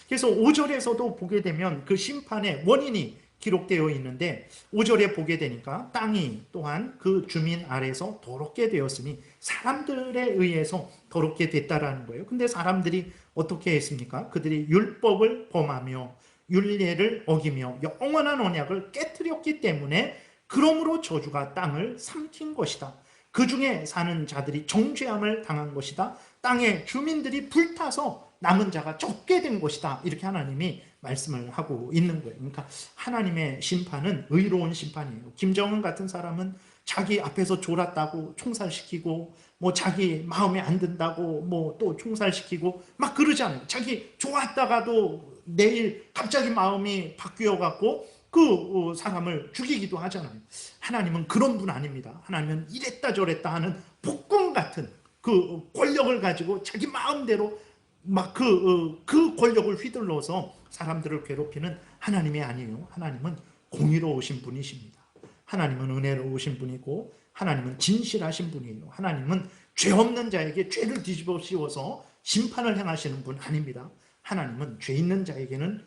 그래서 5절에서도 보게 되면 그 심판의 원인이 기록되어 있는데, 5절에 보게 되니까 땅이 또한 그 주민 아래서 더럽게 되었으니 사람들에 의해서 더럽게 됐다라는 거예요. 근데 사람들이 어떻게 했습니까? 그들이 율법을 범하며 율례를 어기며 영원한 언약을 깨뜨렸기 때문에 그러므로 저주가 땅을 삼킨 것이다. 그 중에 사는 자들이 정죄함을 당한 것이다. 땅의 주민들이 불타서 남은 자가 적게 된 것이다. 이렇게 하나님이 말씀을 하고 있는 거예요. 그러니까 하나님의 심판은 의로운 심판이에요. 김정은 같은 사람은 자기 앞에서 졸았다고 총살시키고, 뭐 자기 마음에 안 든다고 뭐 또 총살시키고 막 그러잖아요. 자기 좋았다가도 내일 갑자기 마음이 바뀌어 갖고 그 사람을 죽이기도 하잖아요. 하나님은 그런 분 아닙니다. 하나님은 이랬다 저랬다 하는 복권 같은 그 권력을 가지고 자기 마음대로 막 그 권력을 휘둘러서 사람들을 괴롭히는 하나님이 아니에요. 하나님은 공의로우신 분이십니다. 하나님은 은혜로우신 분이고 하나님은 진실하신 분이에요. 하나님은 죄 없는 자에게 죄를 뒤집어 씌워서 심판을 행하시는 분 아닙니다. 하나님은 죄 있는 자에게는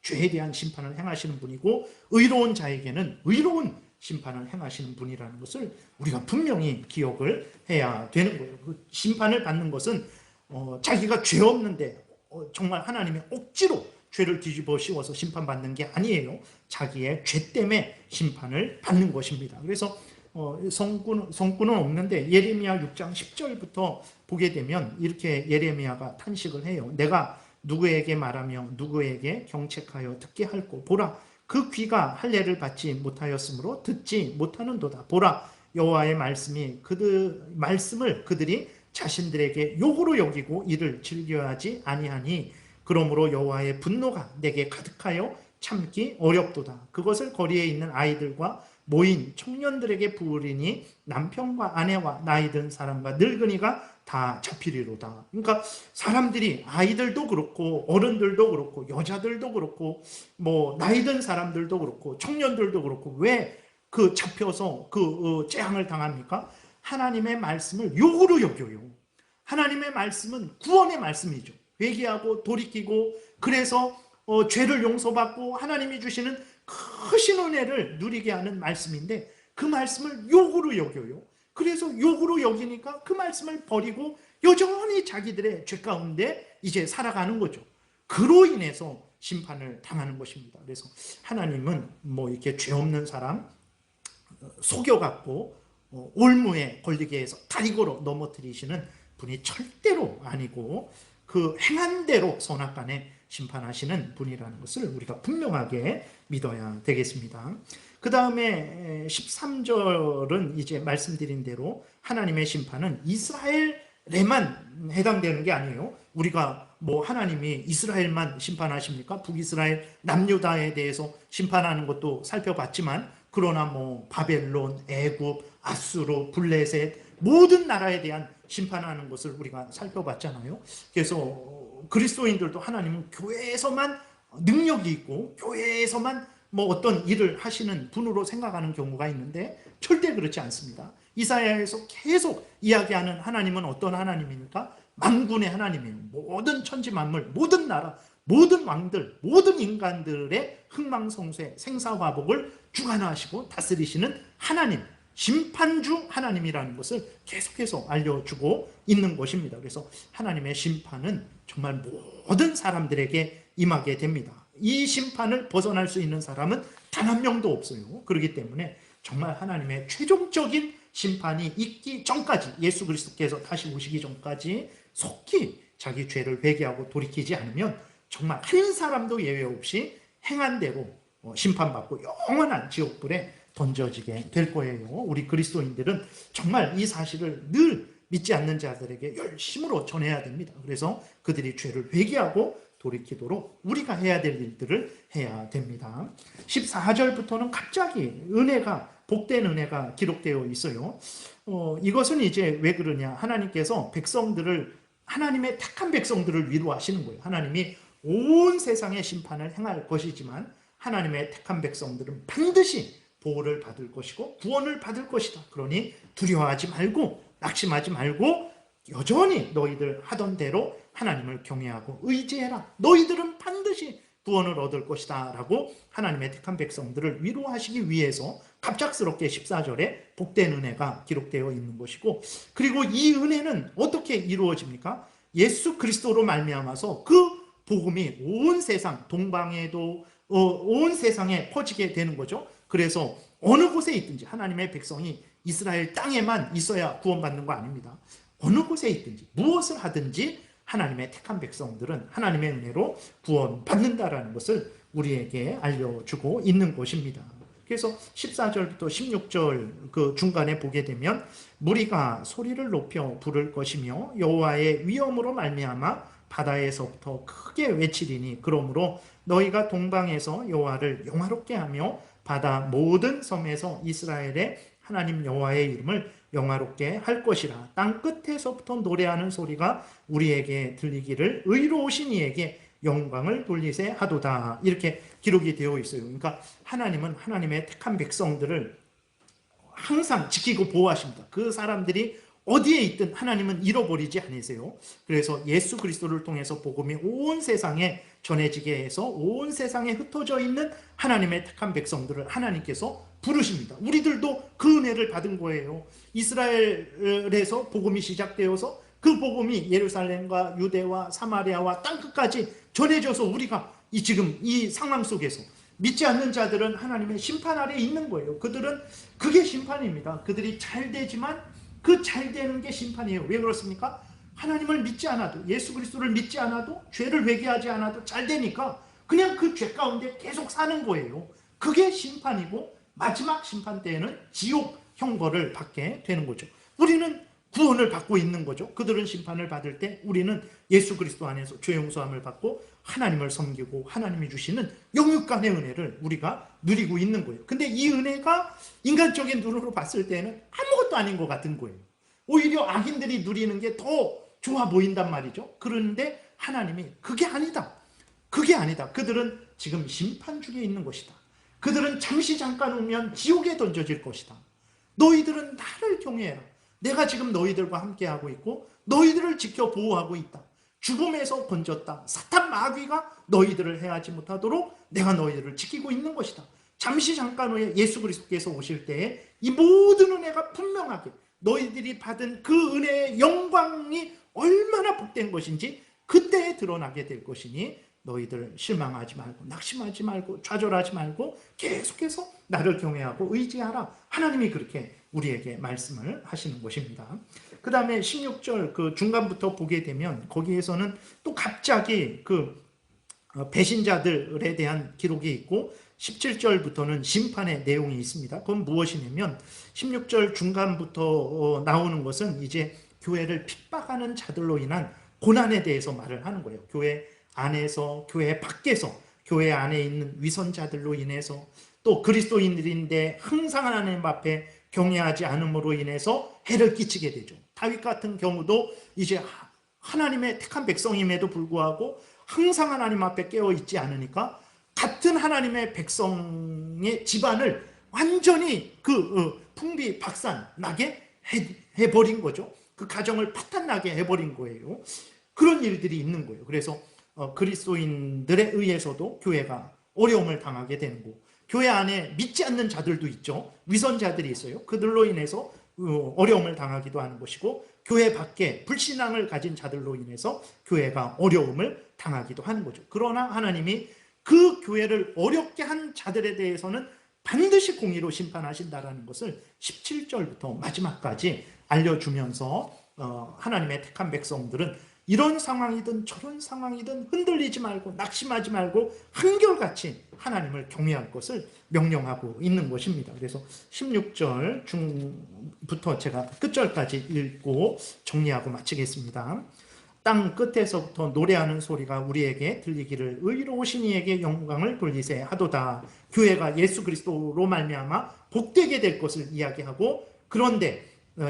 죄에 대한 심판을 행하시는 분이고, 의로운 자에게는 의로운 심판을 행하시는 분이라는 것을 우리가 분명히 기억을 해야 되는 거예요. 그 심판을 받는 것은 자기가 죄 없는데 정말 하나님의 억지로 죄를 뒤집어 씌워서 심판받는 게 아니에요. 자기의 죄 때문에 심판을 받는 것입니다. 그래서 성구는 없는데 예레미야 6장 10절부터 보게 되면 이렇게 예레미야가 탄식을 해요. 내가 누구에게 말하며 누구에게 경책하여 듣게 할꼬. 보라, 그 귀가 할례를 받지 못하였으므로 듣지 못하는도다. 보라, 여호와의 말씀을 그들이 자신들에게 욕으로 여기고 이를 즐겨하지 아니하니 그러므로 여호와의 분노가 내게 가득하여 참기 어렵도다. 그것을 거리에 있는 아이들과 모인 청년들에게 부으리니 남편과 아내와 나이 든 사람과 늙은이가 다 잡히리로다. 그러니까 사람들이, 아이들도 그렇고 어른들도 그렇고 여자들도 그렇고 뭐 나이 든 사람들도 그렇고 청년들도 그렇고 왜 그 잡혀서 재앙을 당합니까? 하나님의 말씀을 욕으로 여겨요. 하나님의 말씀은 구원의 말씀이죠. 회개하고 돌이키고 그래서 죄를 용서받고 하나님이 주시는 크신 은혜를 누리게 하는 말씀인데, 그 말씀을 욕으로 여겨요. 그래서 욕으로 여기니까 그 말씀을 버리고 여전히 자기들의 죄 가운데 이제 살아가는 거죠. 그로 인해서 심판을 당하는 것입니다. 그래서 하나님은 뭐 이렇게 죄 없는 사람 속여갖고 올무에 걸리게 해서 다리 걸어 넘어뜨리시는 분이 절대로 아니고 그 행한 대로 선악간에 심판하시는 분이라는 것을 우리가 분명하게 믿어야 되겠습니다. 그 다음에 13절은 이제 말씀드린 대로 하나님의 심판은 이스라엘에만 해당되는 게 아니에요. 우리가 뭐 하나님이 이스라엘만 심판하십니까? 북이스라엘 남유다에 대해서 심판하는 것도 살펴봤지만, 그러나 뭐 바벨론, 애굽, 아수르, 블레셋 모든 나라에 대한 심판하는 것을 우리가 살펴봤잖아요. 그래서 그리스도인들도 하나님은 교회에서만 능력이 있고 교회에서만 뭐 어떤 일을 하시는 분으로 생각하는 경우가 있는데 절대 그렇지 않습니다. 이사야에서 계속 이야기하는 하나님은 어떤 하나님입니까? 만군의 하나님이에요. 모든 천지 만물, 모든 나라, 모든 왕들, 모든 인간들의 흥망성쇠, 생사화복을 주관하시고 다스리시는 하나님, 심판주 하나님이라는 것을 계속해서 알려주고 있는 것입니다. 그래서 하나님의 심판은 정말 모든 사람들에게 임하게 됩니다. 이 심판을 벗어날 수 있는 사람은 단 한 명도 없어요. 그렇기 때문에 정말 하나님의 최종적인 심판이 있기 전까지, 예수 그리스도께서 다시 오시기 전까지 속히 자기 죄를 회개하고 돌이키지 않으면 정말 한 사람도 예외 없이 행한 대로 심판받고 영원한 지옥불에 던져지게 될 거예요. 우리 그리스도인들은 정말 이 사실을 늘 믿지 않는 자들에게 열심으로 전해야 됩니다. 그래서 그들이 죄를 회개하고 돌이키도록 우리가 해야 될 일들을 해야 됩니다. 14절부터는 갑자기 은혜가, 복된 은혜가 기록되어 있어요. 이것은 이제 왜 그러냐, 하나님께서 백성들을, 하나님의 택한 백성들을 위로하시는 거예요. 하나님이 온 세상의 심판을 행할 것이지만 하나님의 택한 백성들은 반드시 보호를 받을 것이고 구원을 받을 것이다. 그러니 두려워하지 말고 낙심하지 말고 여전히 너희들 하던 대로 하나님을 경외하고 의지해라. 너희들은 반드시 구원을 얻을 것이다 라고 하나님의 택한 백성들을 위로하시기 위해서 갑작스럽게 14절에 복된 은혜가 기록되어 있는 것이고, 그리고 이 은혜는 어떻게 이루어집니까? 예수 그리스도로 말미암아서 그 복음이 온 세상, 동방에도 온 세상에 퍼지게 되는 거죠. 그래서 어느 곳에 있든지, 하나님의 백성이 이스라엘 땅에만 있어야 구원받는 거 아닙니다. 어느 곳에 있든지 무엇을 하든지 하나님의 택한 백성들은 하나님의 은혜로 구원받는다라는 것을 우리에게 알려주고 있는 것입니다. 그래서 14절부터 16절 그 중간에 보게 되면 무리가 소리를 높여 부를 것이며 여호와의 위엄으로 말미암아 바다에서부터 크게 외치리니 그러므로 너희가 동방에서 여호와를 영화롭게 하며 바다 모든 섬에서 이스라엘의 하나님 여호와의 이름을 영화롭게 할 것이라. 땅 끝에서부터 노래하는 소리가 우리에게 들리기를 의로우신 이에게 영광을 돌리세 하도다. 이렇게 기록이 되어 있어요. 그러니까 하나님은 하나님의 택한 백성들을 항상 지키고 보호하십니다. 그 사람들이 어디에 있든 하나님은 잃어버리지 않으세요. 그래서 예수 그리스도를 통해서 복음이 온 세상에 전해지게 해서 온 세상에 흩어져 있는 하나님의 택한 백성들을 하나님께서 부르십니다. 우리들도 그 은혜를 받은 거예요. 이스라엘에서 복음이 시작되어서 그 복음이 예루살렘과 유대와 사마리아와 땅끝까지 전해져서 우리가 지금 이 상황 속에서 믿지 않는 자들은 하나님의 심판 아래 있는 거예요. 그들은 그게 심판입니다. 그들이 잘 되지만 그 잘 되는 게 심판이에요. 왜 그렇습니까? 하나님을 믿지 않아도, 예수 그리스도를 믿지 않아도, 죄를 회개하지 않아도 잘 되니까 그냥 그 죄 가운데 계속 사는 거예요. 그게 심판이고 마지막 심판 때에는 지옥 형벌을 받게 되는 거죠. 우리는 구원을 받고 있는 거죠. 그들은 심판을 받을 때 우리는 예수 그리스도 안에서 죄 용서함을 받고 하나님을 섬기고 하나님이 주시는 영육간의 은혜를 우리가 누리고 있는 거예요. 근데 이 은혜가 인간적인 눈으로 봤을 때는 아무것도 아닌 것 같은 거예요. 오히려 악인들이 누리는 게 더 좋아 보인단 말이죠. 그런데 하나님이 그게 아니다. 그게 아니다. 그들은 지금 심판 중에 있는 것이다. 그들은 잠시 잠깐 오면 지옥에 던져질 것이다. 너희들은 나를 경외해라. 내가 지금 너희들과 함께하고 있고 너희들을 지켜 보호하고 있다. 죽음에서 건졌다. 사탄 마귀가 너희들을 해하지 못하도록 내가 너희들을 지키고 있는 것이다. 잠시 잠깐 후에 예수 그리스도께서 오실 때에 이 모든 은혜가 분명하게 너희들이 받은 그 은혜의 영광이 얼마나 복된 것인지 그때에 드러나게 될 것이니 너희들 실망하지 말고 낙심하지 말고 좌절하지 말고 계속해서 나를 경외하고 의지하라. 하나님이 그렇게 우리에게 말씀을 하시는 것입니다. 그 다음에 16절 그 중간부터 보게 되면 거기에서는 또 갑자기 그 배신자들에 대한 기록이 있고 17절부터는 심판의 내용이 있습니다. 그건 무엇이냐면 16절 중간부터 나오는 것은 이제 교회를 핍박하는 자들로 인한 고난에 대해서 말을 하는 거예요. 교회 안에서, 교회 밖에서, 교회 안에 있는 위선자들로 인해서 또 그리스도인들인데 항상 하나님 앞에 경외하지 않음으로 인해서 해를 끼치게 되죠. 다윗 같은 경우도 이제 하나님의 택한 백성임에도 불구하고 항상 하나님 앞에 깨어있지 않으니까 같은 하나님의 백성의 집안을 완전히 풍비박산 나게 해버린 거죠. 그 가정을 파탄 나게 해버린 거예요. 그런 일들이 있는 거예요. 그래서 그리스도인들에 의해서도 교회가 어려움을 당하게 되는 거고, 교회 안에 믿지 않는 자들도 있죠. 위선자들이 있어요. 그들로 인해서 어려움을 당하기도 하는 것이고, 교회 밖에 불신앙을 가진 자들로 인해서 교회가 어려움을 당하기도 하는 거죠. 그러나 하나님이 그 교회를 어렵게 한 자들에 대해서는 반드시 공의로 심판하신다라는 것을 17절부터 마지막까지 알려주면서 하나님의 택한 백성들은 이런 상황이든 저런 상황이든 흔들리지 말고 낙심하지 말고 한결같이 하나님을 경외할 것을 명령하고 있는 것입니다. 그래서 16절 중부터 제가 끝절까지 읽고 정리하고 마치겠습니다. 땅 끝에서부터 노래하는 소리가 우리에게 들리기를 의로우신 이에게 영광을 돌리세 하도다. 교회가 예수 그리스도로 말미암아 복되게 될 것을 이야기하고, 그런데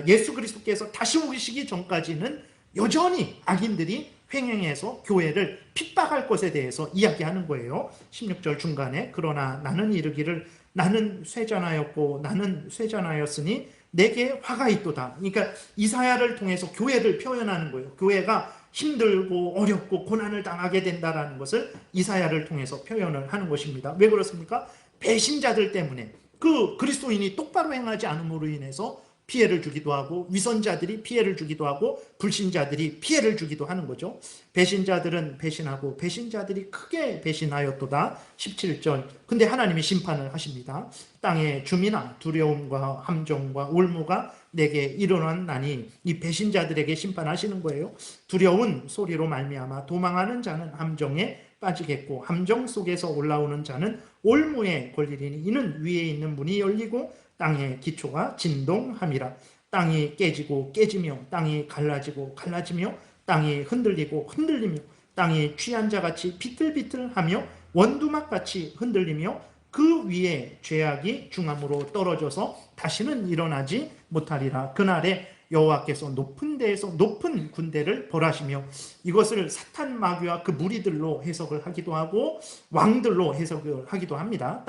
예수 그리스도께서 다시 오시기 전까지는 여전히 악인들이 횡행해서 교회를 핍박할 것에 대해서 이야기하는 거예요. 16절 중간에 그러나 나는 이르기를 나는 쇠잔하였고 나는 쇠잔하였으니 내게 화가 있도다. 그러니까 이사야를 통해서 교회를 표현하는 거예요. 교회가 힘들고 어렵고 고난을 당하게 된다는 것을 이사야를 통해서 표현을 하는 것입니다. 왜 그렇습니까? 배신자들 때문에, 그 그리스도인이 똑바로 행하지 않음으로 인해서 피해를 주기도 하고, 위선자들이 피해를 주기도 하고, 불신자들이 피해를 주기도 하는 거죠. 배신자들은 배신하고 배신자들이 크게 배신하였도다. 17절. 근데 하나님이 심판을 하십니다. 땅의 주민아 두려움과 함정과 올무가 내게 일어났나니, 이 배신자들에게 심판하시는 거예요. 두려운 소리로 말미암아 도망하는 자는 함정에 빠지겠고 함정 속에서 올라오는 자는 올무에 걸리리니 이는 위에 있는 문이 열리고 땅의 기초가 진동함이라. 땅이 깨지고 깨지며 땅이 갈라지고 갈라지며 땅이 흔들리고 흔들리며 땅이 취한 자같이 비틀비틀하며 원두막같이 흔들리며 그 위에 죄악이 중함으로 떨어져서 다시는 일어나지 못하리라. 그날에 여호와께서 높은 데에서 높은 군대를 벌하시며, 이것을 사탄 마귀와 그 무리들로 해석을 하기도 하고 왕들로 해석을 하기도 합니다.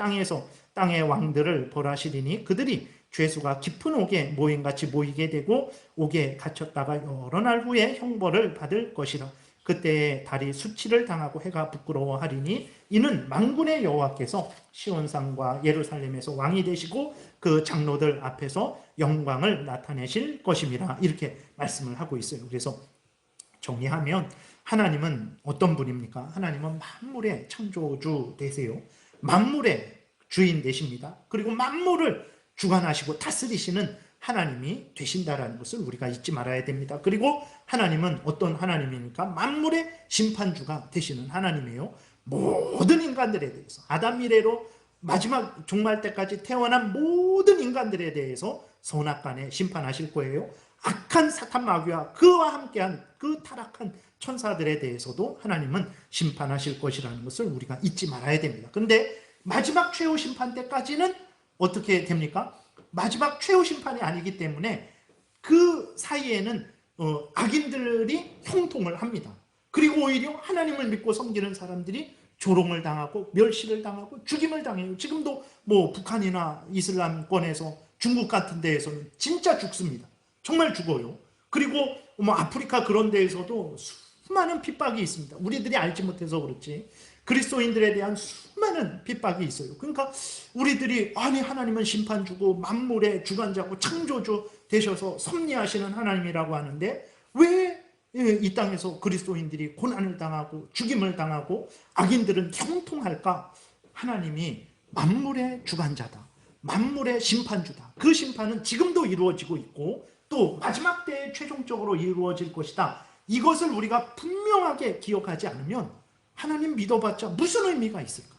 땅의 왕들을 벌하시리니 그들이 죄수가 깊은 옥에 모임같이 모이게 되고 옥에 갇혔다가 여러 날 후에 형벌을 받을 것이라. 그때 달이 수치를 당하고 해가 부끄러워하리니 이는 만군의 여호와께서 시온산과 예루살렘에서 왕이 되시고 그 장로들 앞에서 영광을 나타내실 것임이라. 이렇게 말씀을 하고 있어요. 그래서 정리하면 하나님은 어떤 분입니까? 하나님은 만물의 창조주 되세요. 만물의 주인 되십니다. 그리고 만물을 주관하시고 다스리시는 하나님이 되신다라는 것을 우리가 잊지 말아야 됩니다. 그리고 하나님은 어떤 하나님입니까? 만물의 심판주가 되시는 하나님이에요. 모든 인간들에 대해서 아담 이래로 마지막 종말 때까지 태어난 모든 인간들에 대해서 선악간에 심판하실 거예요. 악한 사탄 마귀와 그와 함께한 그 타락한 천사들에 대해서도 하나님은 심판하실 것이라는 것을 우리가 잊지 말아야 됩니다. 그런데 마지막 최후 심판 때까지는 어떻게 됩니까? 마지막 최후 심판이 아니기 때문에 그 사이에는 악인들이 형통을 합니다. 그리고 오히려 하나님을 믿고 섬기는 사람들이 조롱을 당하고 멸시를 당하고 죽임을 당해요. 지금도 뭐 북한이나 이슬람권에서 중국 같은 데에서는 진짜 죽습니다. 정말 죽어요. 그리고 뭐 아프리카 그런 데에서도 수많은 핍박이 있습니다. 우리들이 알지 못해서 그렇지 그리스도인들에 대한 수많은 핍박이 있어요. 그러니까 우리들이 아니 하나님은 심판주고 만물의 주관자고 창조주 되셔서 섭리하시는 하나님이라고 하는데 왜 이 땅에서 그리스도인들이 고난을 당하고 죽임을 당하고 악인들은 형통할까? 하나님이 만물의 주관자다. 만물의 심판주다. 그 심판은 지금도 이루어지고 있고 또 마지막 때에 최종적으로 이루어질 것이다. 이것을 우리가 분명하게 기억하지 않으면 하나님 믿어봤자 무슨 의미가 있을까?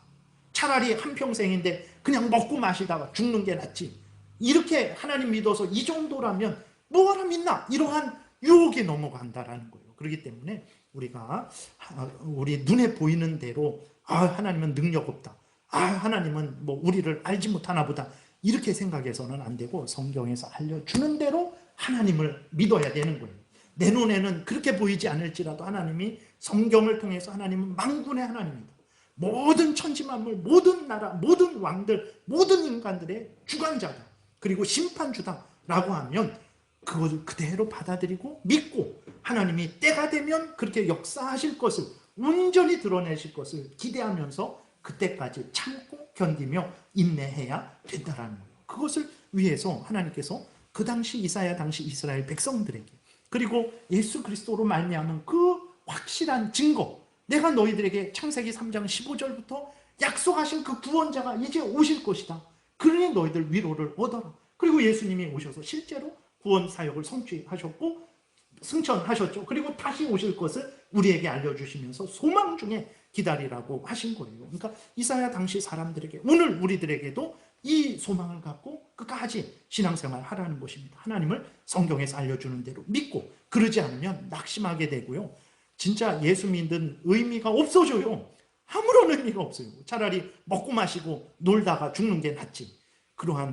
차라리 한평생인데 그냥 먹고 마시다가 죽는 게 낫지. 이렇게 하나님 믿어서 이 정도라면 뭐하러 믿나? 이러한 유혹에 넘어간다라는 거예요. 그렇기 때문에 우리가 우리 눈에 보이는 대로 하나님은 능력 없다. 하나님은 뭐 우리를 알지 못하나 보다. 이렇게 생각해서는 안 되고 성경에서 알려주는 대로 하나님을 믿어야 되는 거예요. 내 눈에는 그렇게 보이지 않을지라도 하나님이 성경을 통해서 하나님은 만군의 하나님입니다. 모든 천지만물, 모든 나라, 모든 왕들, 모든 인간들의 주관자다. 그리고 심판주다라고 하면 그것을 그대로 받아들이고 믿고 하나님이 때가 되면 그렇게 역사하실 것을 온전히 드러내실 것을 기대하면서 그때까지 참고 견디며 인내해야 된다라는 거예요. 그것을 위해서 하나님께서 그 당시 이사야 당시 이스라엘 백성들에게 그리고 예수 그리스도로 말미암은 그 확실한 증거, 내가 너희들에게 창세기 3장 15절부터 약속하신 그 구원자가 이제 오실 것이다. 그러니 너희들 위로를 얻어라. 그리고 예수님이 오셔서 실제로 구원 사역을 성취하셨고 승천하셨죠. 그리고 다시 오실 것을 우리에게 알려주시면서 소망 중에 기다리라고 하신 거예요. 그러니까 이사야 당시 사람들에게 오늘 우리들에게도 이 소망을 갖고 끝까지 신앙생활 하라는 것입니다. 하나님을 성경에서 알려주는 대로 믿고 그러지 않으면 낙심하게 되고요. 진짜 예수 믿는 의미가 없어져요. 아무런 의미가 없어요. 차라리 먹고 마시고 놀다가 죽는 게 낫지.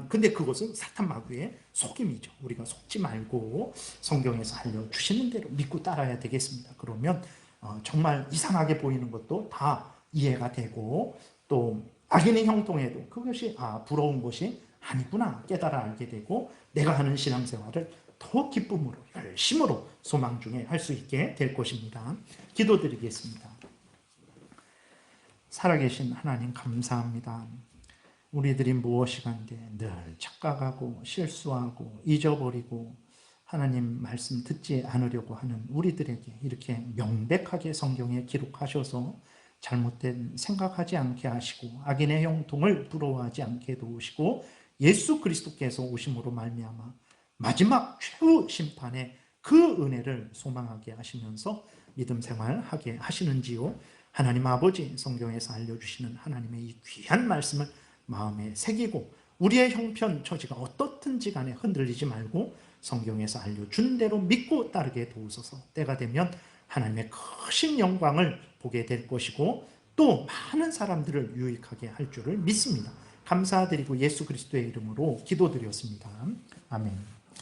근데 그것은 사탄 마귀의 속임이죠. 우리가 속지 말고 성경에서 알려주시는 대로 믿고 따라야 되겠습니다. 그러면 정말 이상하게 보이는 것도 다 이해가 되고 또 악인의 형통에도 그것이 부러운 것이 아니구나 깨달아 알게 되고 내가 하는 신앙생활을 더 기쁨으로 열심으로 소망 중에 할 수 있게 될 것입니다. 기도드리겠습니다. 살아계신 하나님 감사합니다. 우리들이 무엇이간데 늘 착각하고 실수하고 잊어버리고 하나님 말씀 듣지 않으려고 하는 우리들에게 이렇게 명백하게 성경에 기록하셔서 잘못된 생각하지 않게 하시고 악인의 형통을 부러워하지 않게 도우시고 예수 그리스도께서 오심으로 말미암아 마지막 최후 심판의 그 은혜를 소망하게 하시면서 믿음 생활하게 하시는지요. 하나님 아버지 성경에서 알려주시는 하나님의 이 귀한 말씀을 마음에 새기고 우리의 형편 처지가 어떻든지 간에 흔들리지 말고 성경에서 알려준 대로 믿고 따르게 도우소서. 때가 되면 하나님의 크신 영광을 보게 될 것이고 또 많은 사람들을 유익하게 할 줄을 믿습니다. 감사드리고 예수 그리스도의 이름으로 기도드렸습니다. 아멘.